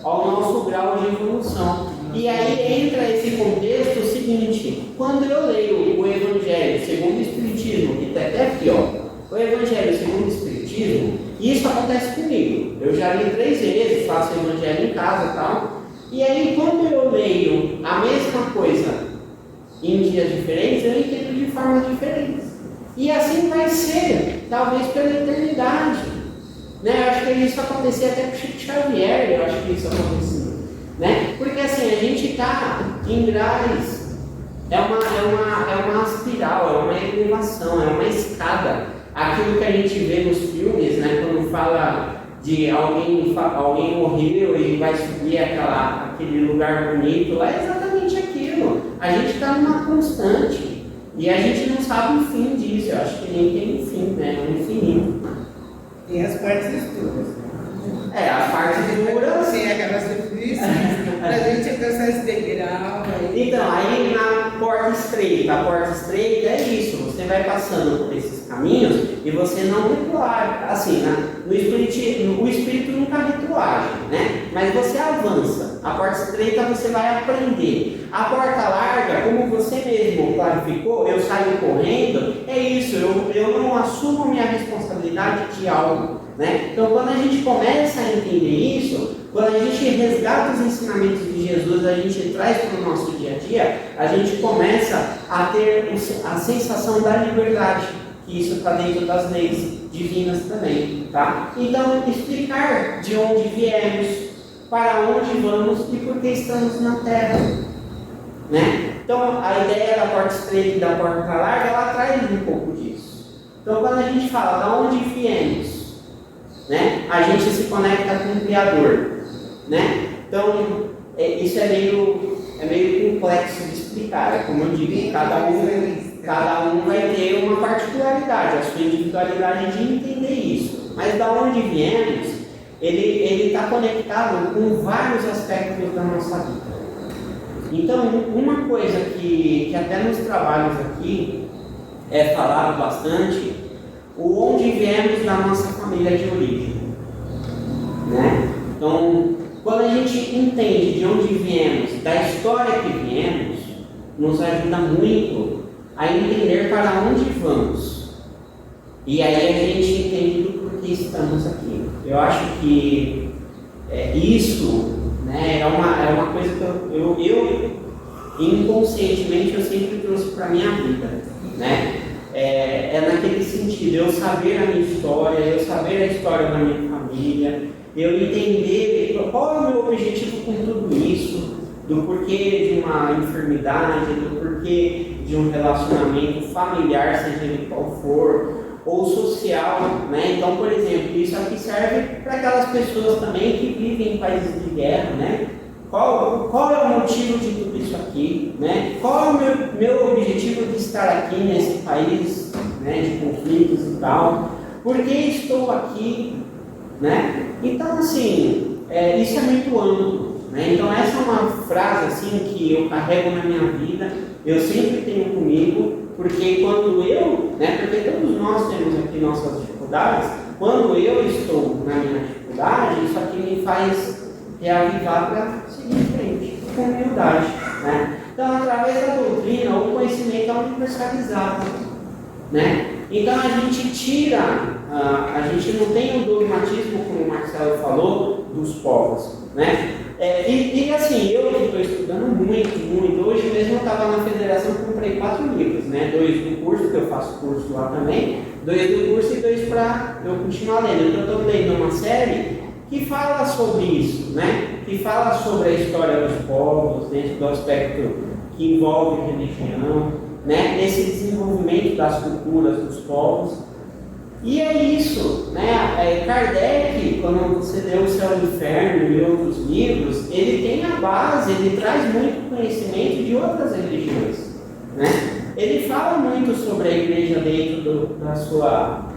ao nosso grau de evolução. E aí entra esse contexto o seguinte: quando eu leio o Evangelho segundo o Espiritismo, que está até aqui, ó, o Evangelho segundo o Espiritismo, isso acontece comigo. Eu já li 3 vezes, faço o Evangelho em casa e tal. E aí, quando eu leio a mesma coisa em dias diferentes, eu entendo de formas diferentes. E assim vai ser, talvez pela eternidade. Né? Eu acho que isso acontecia até com Chico Xavier, eu acho que isso acontecia. Né? Porque assim, a gente está em graus, é uma espiral, é uma elevação, é uma escada. Aquilo que a gente vê nos filmes, né? Quando fala de alguém morreu e vai subir aquele lugar bonito, lá é exatamente aquilo. A gente está numa constante e a gente não sabe o fim disso. Eu acho que nem tem um fim, né? É um infinito. Tem as partes escuras. As partes duras. Sim, aquelas difíceis, para a gente alcançar esse degrau. Então, aí na porta estreita, a porta estreita é isso, você vai passando por esses caminhos e você não retroage. Assim, no espiritismo, o espírito nunca retroage, né? Mas você avança. A porta estreita você vai aprender. A porta larga, como você mesmo clarificou, eu saio correndo, é isso, eu não assumo minha responsabilidade de algo. Né? Então, quando a gente começa a entender isso, quando a gente resgata os ensinamentos de Jesus, a gente traz para o nosso dia a dia, a gente começa a ter a sensação da liberdade, que isso está dentro das leis divinas também. Tá? Então, explicar de onde viemos, para onde vamos e por que estamos na Terra. Né? Então, a ideia da porta estreita e da porta larga, ela traz um pouco disso. Então, quando a gente fala de onde viemos, né? A gente se conecta com o Criador, né? Então, isso é meio complexo de explicar. Como eu digo, cada um vai ter uma particularidade, a sua individualidade de entender isso. Mas da onde viemos, ele está conectado com vários aspectos da nossa vida. Então, uma coisa que até nos trabalhos aqui é falado bastante, o onde viemos da nossa família de origem, né? Então, quando a gente entende de onde viemos, da história que viemos, nos ajuda muito a entender para onde vamos. E aí a gente entende do porquê estamos aqui. Eu acho que isso, né, é uma coisa que eu inconscientemente eu sempre trouxe para a minha vida, né? É naquele sentido, eu saber a minha história, eu saber a história da minha família, eu entender qual é o meu objetivo com tudo isso, do porquê de uma enfermidade, do porquê de um relacionamento familiar, seja ele qual for, ou social, né? Então, por exemplo, isso aqui serve para aquelas pessoas também que vivem em países de guerra, né? Qual é o motivo de tudo isso aqui, né? Qual é o meu objetivo de estar aqui nesse país, né, de conflitos e tal? Por que estou aqui, né? Então, assim, isso é muito amplo, né? Então, essa é uma frase, assim, que eu carrego na minha vida, eu sempre tenho comigo, porque quando porque todos nós temos aqui nossas dificuldades, quando eu estou na minha dificuldade, isso aqui me faz reavivar para seguir em frente, com humildade, né? Então, através da doutrina, o conhecimento é universalizado, né? Então, a gente tira, a gente não tem o dogmatismo, como o Marcelo falou, dos povos, né? E assim, eu que estou estudando muito, hoje mesmo eu estava na federação e comprei 4 livros, né? 2 do curso, que eu faço curso lá também, 2 do curso e 2 para eu continuar lendo. Então, eu estou lendo uma série que fala sobre isso, né? Que fala sobre a história dos povos, dentro do aspecto que envolve religião, né? Nesse desenvolvimento das culturas dos povos. E é isso, né? Kardec, quando você lê O Céu e o Inferno e outros livros, ele tem a base, ele traz muito conhecimento de outras religiões, né? Ele fala muito sobre a igreja dentro da sua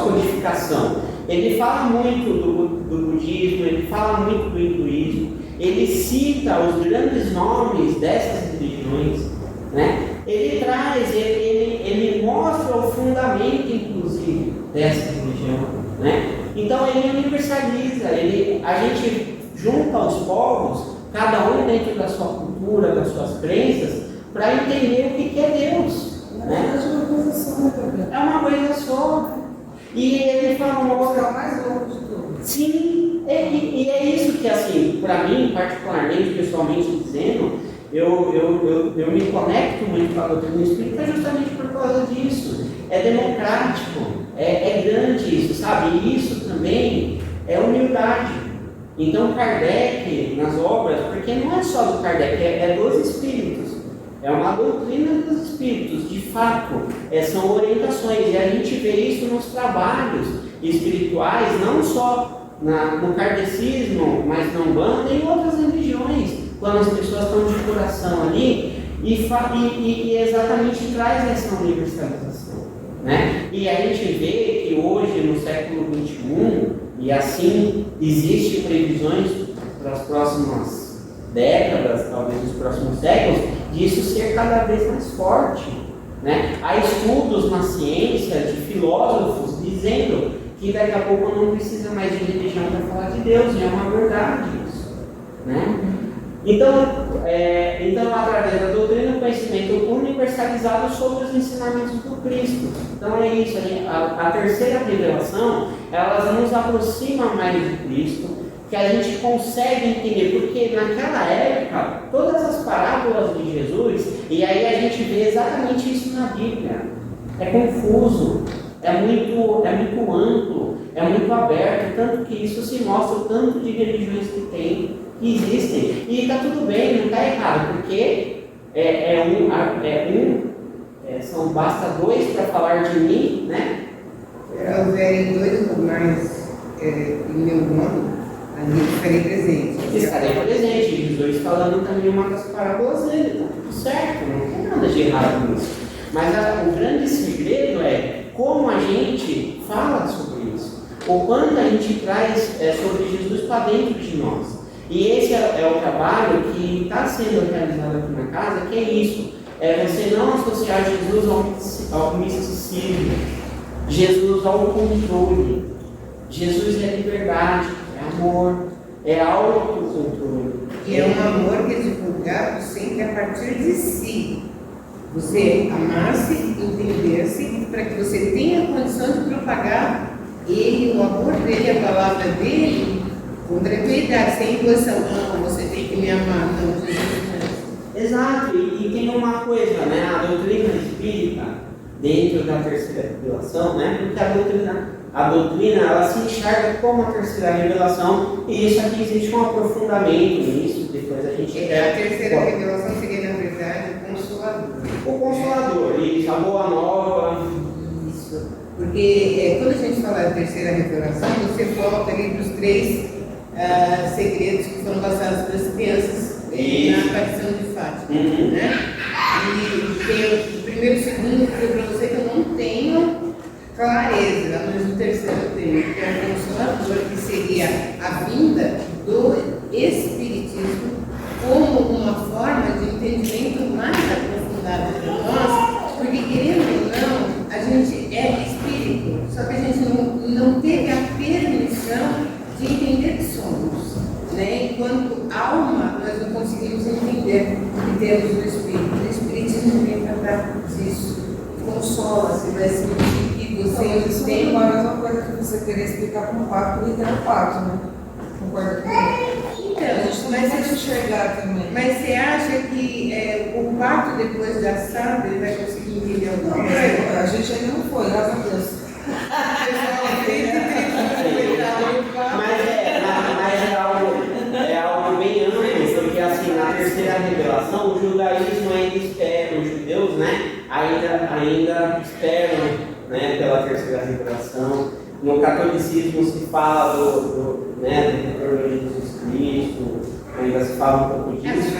codificação. Ele fala muito do budismo, ele fala muito do hinduísmo, ele cita os grandes nomes dessas religiões, né? Ele traz, ele mostra o fundamento, inclusive, dessa religião, né? Então ele universaliza, a gente junta os povos, cada um dentro da sua cultura, das suas crenças, para entender o que é Deus, né? É uma coisa só, né? É uma coisa só. E ele fala uma outra. Mais louco de tudo. Sim, e é isso que, assim, para mim, particularmente, pessoalmente dizendo, eu me conecto muito com a doutrina espírita justamente por causa disso. É democrático, é grande isso, sabe? E isso também é humildade. Então, Kardec, nas obras, porque não é só do Kardec, é dos espíritos. É uma doutrina dos espíritos, de fato, são orientações, e a gente vê isso nos trabalhos espirituais, não só no kardecismo, mas na Umbanda e em outras religiões, quando as pessoas estão de coração ali, e exatamente traz essa universalização, né? E a gente vê que hoje, no século XXI, e assim existem previsões para as próximas décadas, talvez nos próximos séculos, disso ser cada vez mais forte, né? Há estudos na ciência de filósofos dizendo que daqui a pouco não precisa mais de religião para falar de Deus, e é uma verdade isso, né? Então, através da doutrina, o conhecimento universalizado sobre os ensinamentos do Cristo. Então é isso, a terceira revelação, ela nos aproxima mais de Cristo, que a gente consegue entender, porque naquela época, todas as parábolas de Jesus, e aí a gente vê exatamente isso na Bíblia, é confuso, é muito amplo, é muito aberto, tanto que isso se mostra o tanto de religiões que existem, e está tudo bem, não está errado, porque basta 2 para falar de mim, né? Houverem 2 ou mais em meu nome, ali estarei presente. Estarei presente, Jesus falando também uma das parábolas dele, está tudo certo, não tem nada de errado nisso. Mas o grande segredo é como a gente fala sobre isso, o quanto a gente traz sobre Jesus para dentro de nós. E esse é o trabalho que está sendo realizado aqui na casa, que é isso, você não associar Jesus ao misticismo, Jesus ao controle. Jesus é liberdade, é amor, é autocontrole. E é um amor que é divulgado sempre a partir de si. Você amasse, entendesse, para que você tenha condição de propagar ele, o amor dele, a palavra dele, com tranquilidade, sem imposição. Não, você tem que me amar, não, Jesus não. Exato, e tem uma coisa, né? A doutrina espírita, dentro da terceira revelação, né? Porque a doutrina ela se enxerga como a terceira revelação, e isso aqui existe um aprofundamento nisso, depois a gente A terceira revelação seria, na verdade, o Consolador. O Consolador, isso, a Boa Nova. Isso. Porque quando a gente fala da terceira revelação, você volta ali para os 3 segredos que foram passados para as crianças na aparição de Fátima. Né? E tem o primeiro e o segundo, que eu para você que eu não tenho clareza, mas o terceiro eu tenho, que é o Consolador, que seria a vinda do Espiritismo como uma forma de entendimento mais aprofundado para nós, porque querendo ou não, a gente é espírito, só que a gente não teve a permissão de entender que somos. Né? Enquanto alma, nós não conseguimos entender que temos o Espírito. O Espiritismo vem para dar disso, consola, se vai sentir que você Isso tem. não é a mesma coisa que você querer explicar com um pacto e ter um pacto, né? Concorda comigo? Então, A gente não pode enxergar também. mas você acha que o parto depois da sábado ele vai conseguir entender alguma coisa? A gente ainda não foi, graças a Deus. Mas é algo bem amplo, porque assim, na terceira revelação, o judaísmo ainda espera, os judeus, né, ainda esperam, né, pela terceira revelação. No catolicismo se fala do retorno de Jesus Cristo, ainda se fala um pouco disso.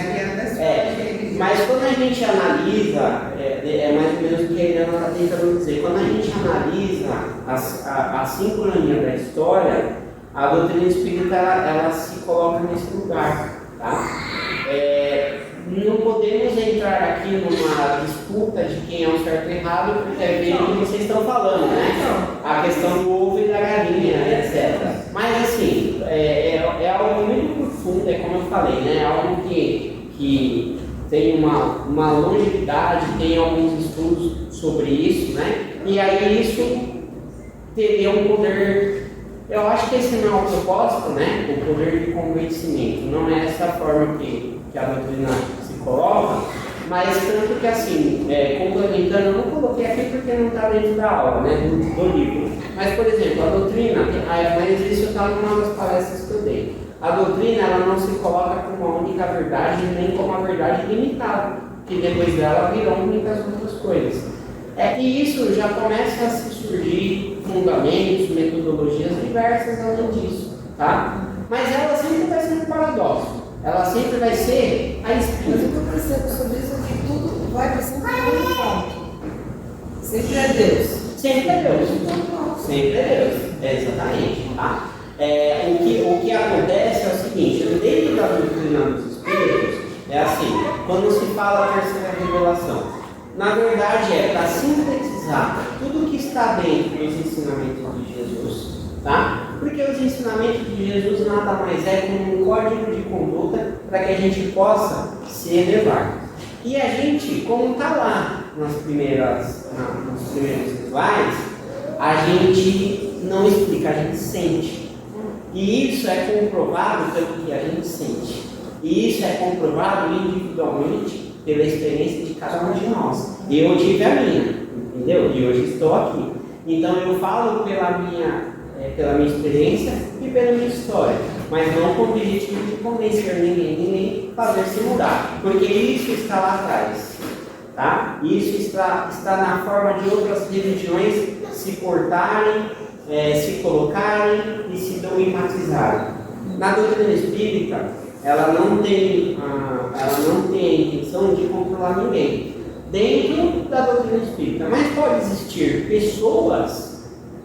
Mas quando a gente analisa, é mais ou menos o que a Helena está tentando dizer, quando a gente analisa a sincronia da história, a doutrina espírita ela se coloca nesse lugar. Tá? Não podemos entrar aqui numa disputa de quem é o certo e errado, porque é bem o que vocês estão falando, né? A questão do ovo e da galinha, etc. Mas assim, é algo muito profundo, é como eu falei, né? É algo que tem uma longevidade, tem alguns estudos sobre isso, né? E aí isso teria um poder. Eu acho que esse não é o propósito, né? O poder de convencimento. Não é essa forma que a doutrina se coloca, mas tanto que assim, complementando, eu não coloquei aqui porque não está dentro da aula, né? Do livro. Mas, por exemplo, a doutrina, mas isso está numa das palestras que eu dei. A doutrina ela não se coloca como a única verdade, nem como a verdade limitada, que depois dela virão muitas outras coisas. E isso já começa a se surgir fundamentos, metodologias diversas além disso, tá? Mas ela sempre vai ser um paradoxo, ela sempre vai ser a espírita. Mas o que eu percebo sobre isso é que tudo vai para sempre um ponto. Sempre é Deus. Sempre é Deus. Sempre é Deus, exatamente, tá? O que acontece é o seguinte, dentro da doutrina dos espíritos, é assim, quando se fala a terceira revelação, na verdade para sintetizar tudo que está dentro dos ensinamentos de Jesus, tá? Porque os ensinamentos de Jesus nada mais é como um código de conduta para que a gente possa se elevar. E a gente, como está lá nos primeiros slides, a gente não explica, a gente sente. E isso é comprovado pelo que a gente sente. E isso é comprovado individualmente pela experiência de cada um de nós. Eu tive a minha, entendeu? E hoje estou aqui. Então eu falo pela minha experiência e pela minha história, mas não com o objetivo de convencer ninguém, nem fazer se mudar, porque isso está lá atrás, tá? Isso está na forma de outras religiões se portarem, se colocarem e se dogmatizarem. Na doutrina espírita, ela não tem a intenção de controlar ninguém dentro da doutrina espírita, mas pode existir pessoas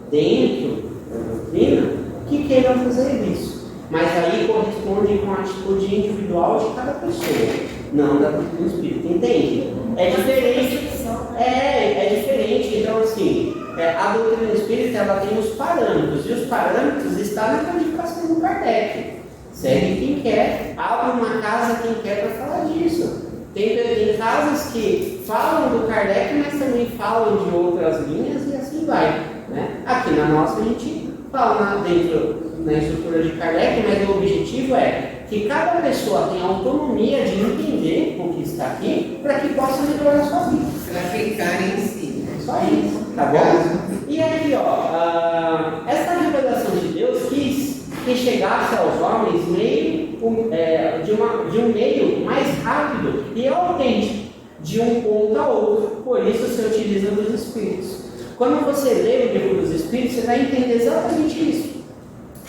dentro da doutrina que queiram fazer isso, mas aí corresponde com a atitude individual de cada pessoa, não da doutrina espírita, entende? É diferente. É diferente. Então assim, a doutrina espírita ela tem os parâmetros, e os parâmetros estão na codificação do Kardec. Segue quem quer, abre uma casa quem quer para falar disso. Tem casas que falam do Kardec, mas também falam de outras linhas e assim vai. Né? Aqui na nossa a gente fala dentro na estrutura de Kardec, mas o objetivo é que cada pessoa tenha autonomia de entender o que está aqui para que possa melhorar a sua vida. Para ficar em si. Só isso, tá bom? E aqui, ó, essa revelação de Deus quis que chegasse aos homens de um meio mais rápido e autêntico, de um ponto a outro. Por isso se utiliza dos Espíritos. Quando você lê o livro dos Espíritos, você vai entender exatamente isso.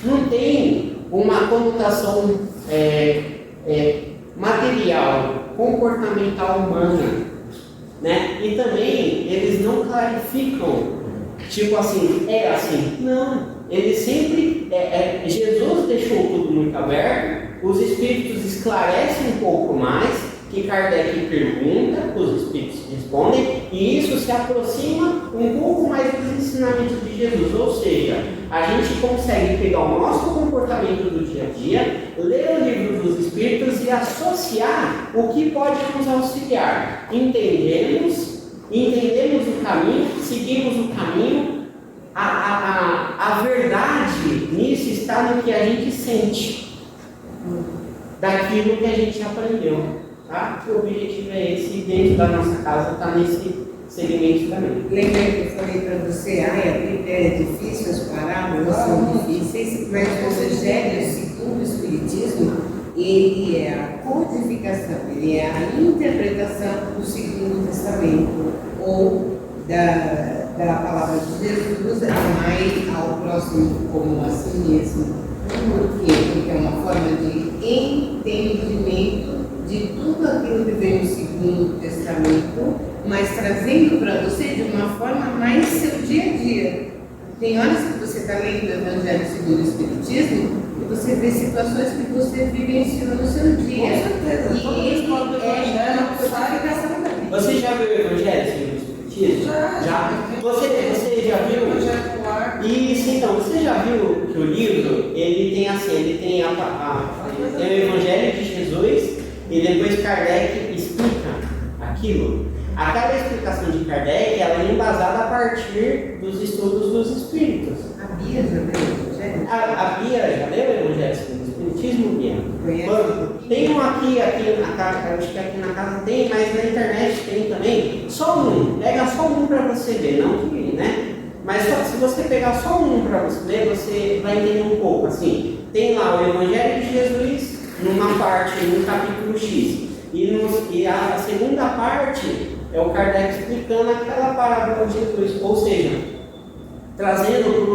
Não tem uma conotação material, comportamental humana, né? E também eles não clarificam, tipo assim, é assim. Não. Ele sempre, Jesus deixou tudo muito aberto, os Espíritos esclarecem um pouco mais, que Kardec pergunta, os Espíritos respondem, e isso se aproxima um pouco mais dos ensinamentos de Jesus. Ou seja, a gente consegue pegar o nosso comportamento do dia a dia, ler o livro dos Espíritos e associar o que pode nos auxiliar. Entendemos o caminho, seguimos o caminho. A verdade nisso está no que a gente sente, daquilo que a gente aprendeu, tá? O objetivo é esse, e dentro da nossa casa está nesse segmento também. Lembra que eu falei para você, a Bíblia é difícil, as parábolas são difíceis, mas o Evangelho, segundo o Espiritismo, ele é a codificação, ele é a interpretação do Segundo Testamento, ou da palavra de Jesus, amai ao próximo como a si mesmo. Por quê? Porque é uma forma de entendimento de tudo aquilo que vem no Segundo Testamento, mas trazendo para você de uma forma mais seu dia a dia. Tem horas que você está lendo o Evangelho segundo o Espiritismo e você vê situações que você vivenciou no seu dia. Com certeza. E ele é uma codificação da Bíblia. Você já viu o Evangelho segundo o Espiritismo? Já. Você já viu? Isso, então, você já viu que o livro, ele tem assim, ele tem o Evangelho de Jesus e depois Kardec explica aquilo. A cada explicação de Kardec, ela é embasada a partir dos estudos dos Espíritos. A Bia já leu o Evangelho? A Bia já leu o Evangelho segundo o Espiritismo, Bia? Conhece? Tem um aqui na casa, acho que aqui na casa tem, mas na internet tem também. Só um, pega só um para você ver, não que, né? Mas se você pegar só um para você ler, você vai entender um pouco. Assim, tem lá o Evangelho de Jesus numa parte, num capítulo X. E a segunda parte é o Kardec explicando aquela parábola de Jesus. Ou seja, trazendo para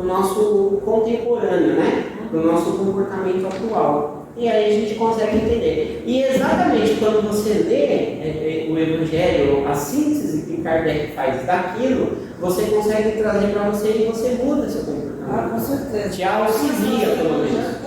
o nosso contemporâneo, né? Para o nosso comportamento atual. E aí a gente consegue entender. E exatamente quando você lê o Evangelho, a síntese que Kardec faz daquilo, você consegue trazer para você e você muda seu comportamento. Com certeza. Te auxilia, pelo menos.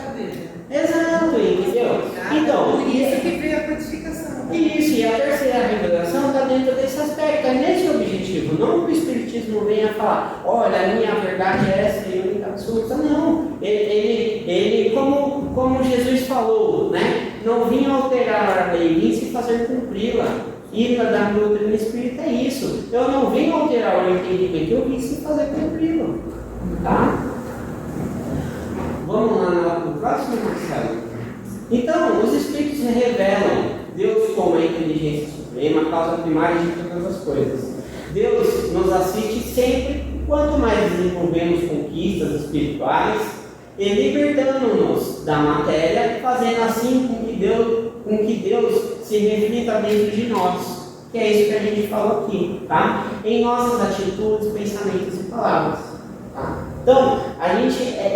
Exato, entendeu? Então, Por isso que veio a codificação. Isso, e a terceira revelação está dentro desse aspecto, é nesse objetivo. Não que o Espiritismo venha falar, olha, a minha verdade é essa e única absoluta. Não. Ele como Jesus falou, né? Não vinha alterar a lei, vim se fazer cumpri-la. E da doutrina espírita é isso. Eu não vim alterar o entendimento, eu vim se fazer cumpri-lo. Tá? Vamos lá no próximo, Marcelo. Então, os Espíritos revelam Deus como a inteligência suprema, a causa primária de todas as coisas. Deus nos assiste sempre, quanto mais desenvolvemos conquistas espirituais e libertando-nos da matéria, fazendo assim com que Deus se reflita dentro de nós. Que é isso que a gente falou aqui, tá? Em nossas atitudes, pensamentos e palavras. Tá? Então,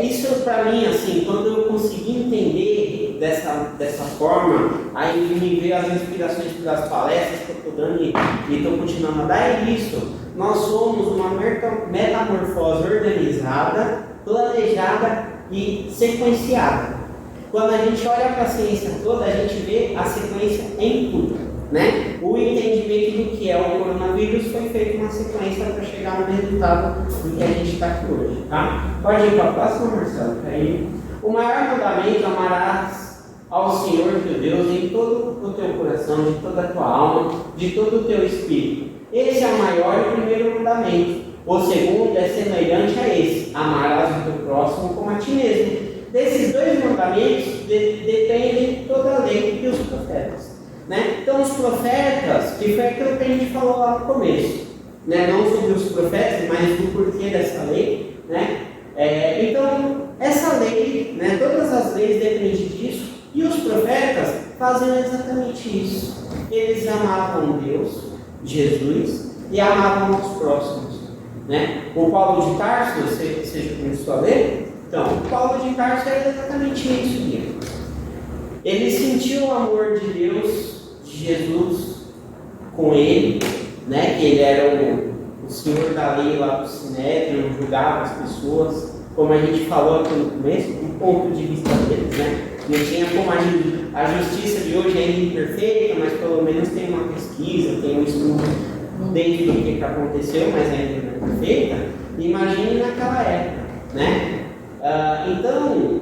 isso para mim, assim, quando eu consegui entender dessa forma, aí me veio as inspirações das palestras que eu estou dando e estou continuando a dar, é isso. Nós somos uma metamorfose organizada, planejada e sequenciada. Quando a gente olha para a ciência toda, a gente vê a sequência em tudo. Né? O entendimento do que é o coronavírus foi feito uma sequência para chegar no resultado do que a gente está aqui hoje. Tá? Pode ir para a próxima, Marcelo, que aí O maior mandamento: amarás ao Senhor teu Deus em todo o teu coração, de toda a tua alma, de todo o teu espírito. Esse é o maior e primeiro mandamento. O segundo é semelhante a esse: amarás o teu próximo como a ti mesmo. Desses dois mandamentos dependem toda a lei e os profetas. Né? Então, os profetas, que foi aquilo que a gente falou lá no começo, né? Não sobre os profetas, mas do porquê dessa lei. Né? Então, essa lei, né? Todas as leis dependem disso, e os profetas fazem exatamente isso. Eles amavam Deus, Jesus, e amavam os próximos. Né? O Paulo de Tarso, você já começou a ler? Então, o Paulo de Tarso era exatamente isso mesmo. Ele sentiu o amor de Deus, de Jesus, com ele, né? Que ele era o senhor da lei lá do Sinédrio, julgava as pessoas, como a gente falou aqui no começo, do ponto de vista deles, né? Não tinha como a justiça de hoje é imperfeita, mas pelo menos tem uma pesquisa, tem um estudo dentro do que aconteceu, mas ainda não é perfeita. Imagine naquela época, né? Então,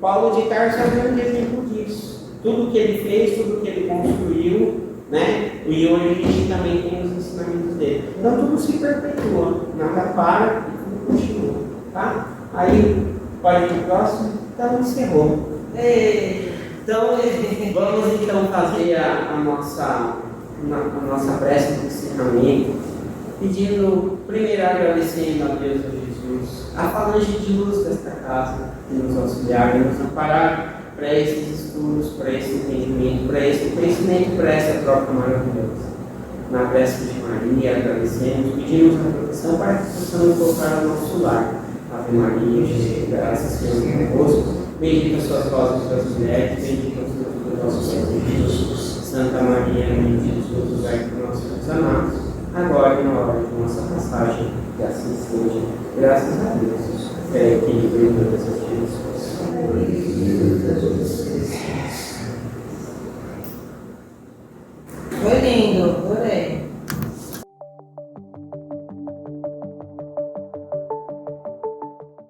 Paulo de Tarso é um grande exemplo disso. Tudo que ele fez, tudo que ele construiu, né? E hoje a gente também tem os ensinamentos dele. Então tudo se perpetua, nada para e tudo continua. Tá? Aí, pode ir para o próximo? Então, encerrou. Então, vamos então fazer a nossa prece de encerramento, pedindo, primeiro agradecendo a Deus, a Jesus, a falange de luz desta casa, que nos auxiliar e nos amparar para esses estudos, para esse entendimento, para esse conhecimento, para essa troca maravilhosa. Na prece de Maria, agradecemos, pedimos a proteção para que possamos colocar ao nosso lar. Ave Maria, cheia de graça, Senhor é convosco. Bendita sois vós entre as mulheres, bendito é o fruto do vosso ventre, Jesus. Santa Maria, Mãe de Jesus, rogai por nós, filhos amados, agora e na hora de nossa passagem, que assim seja. Graças a Deus. Fé, equilíbrio e todas as dias.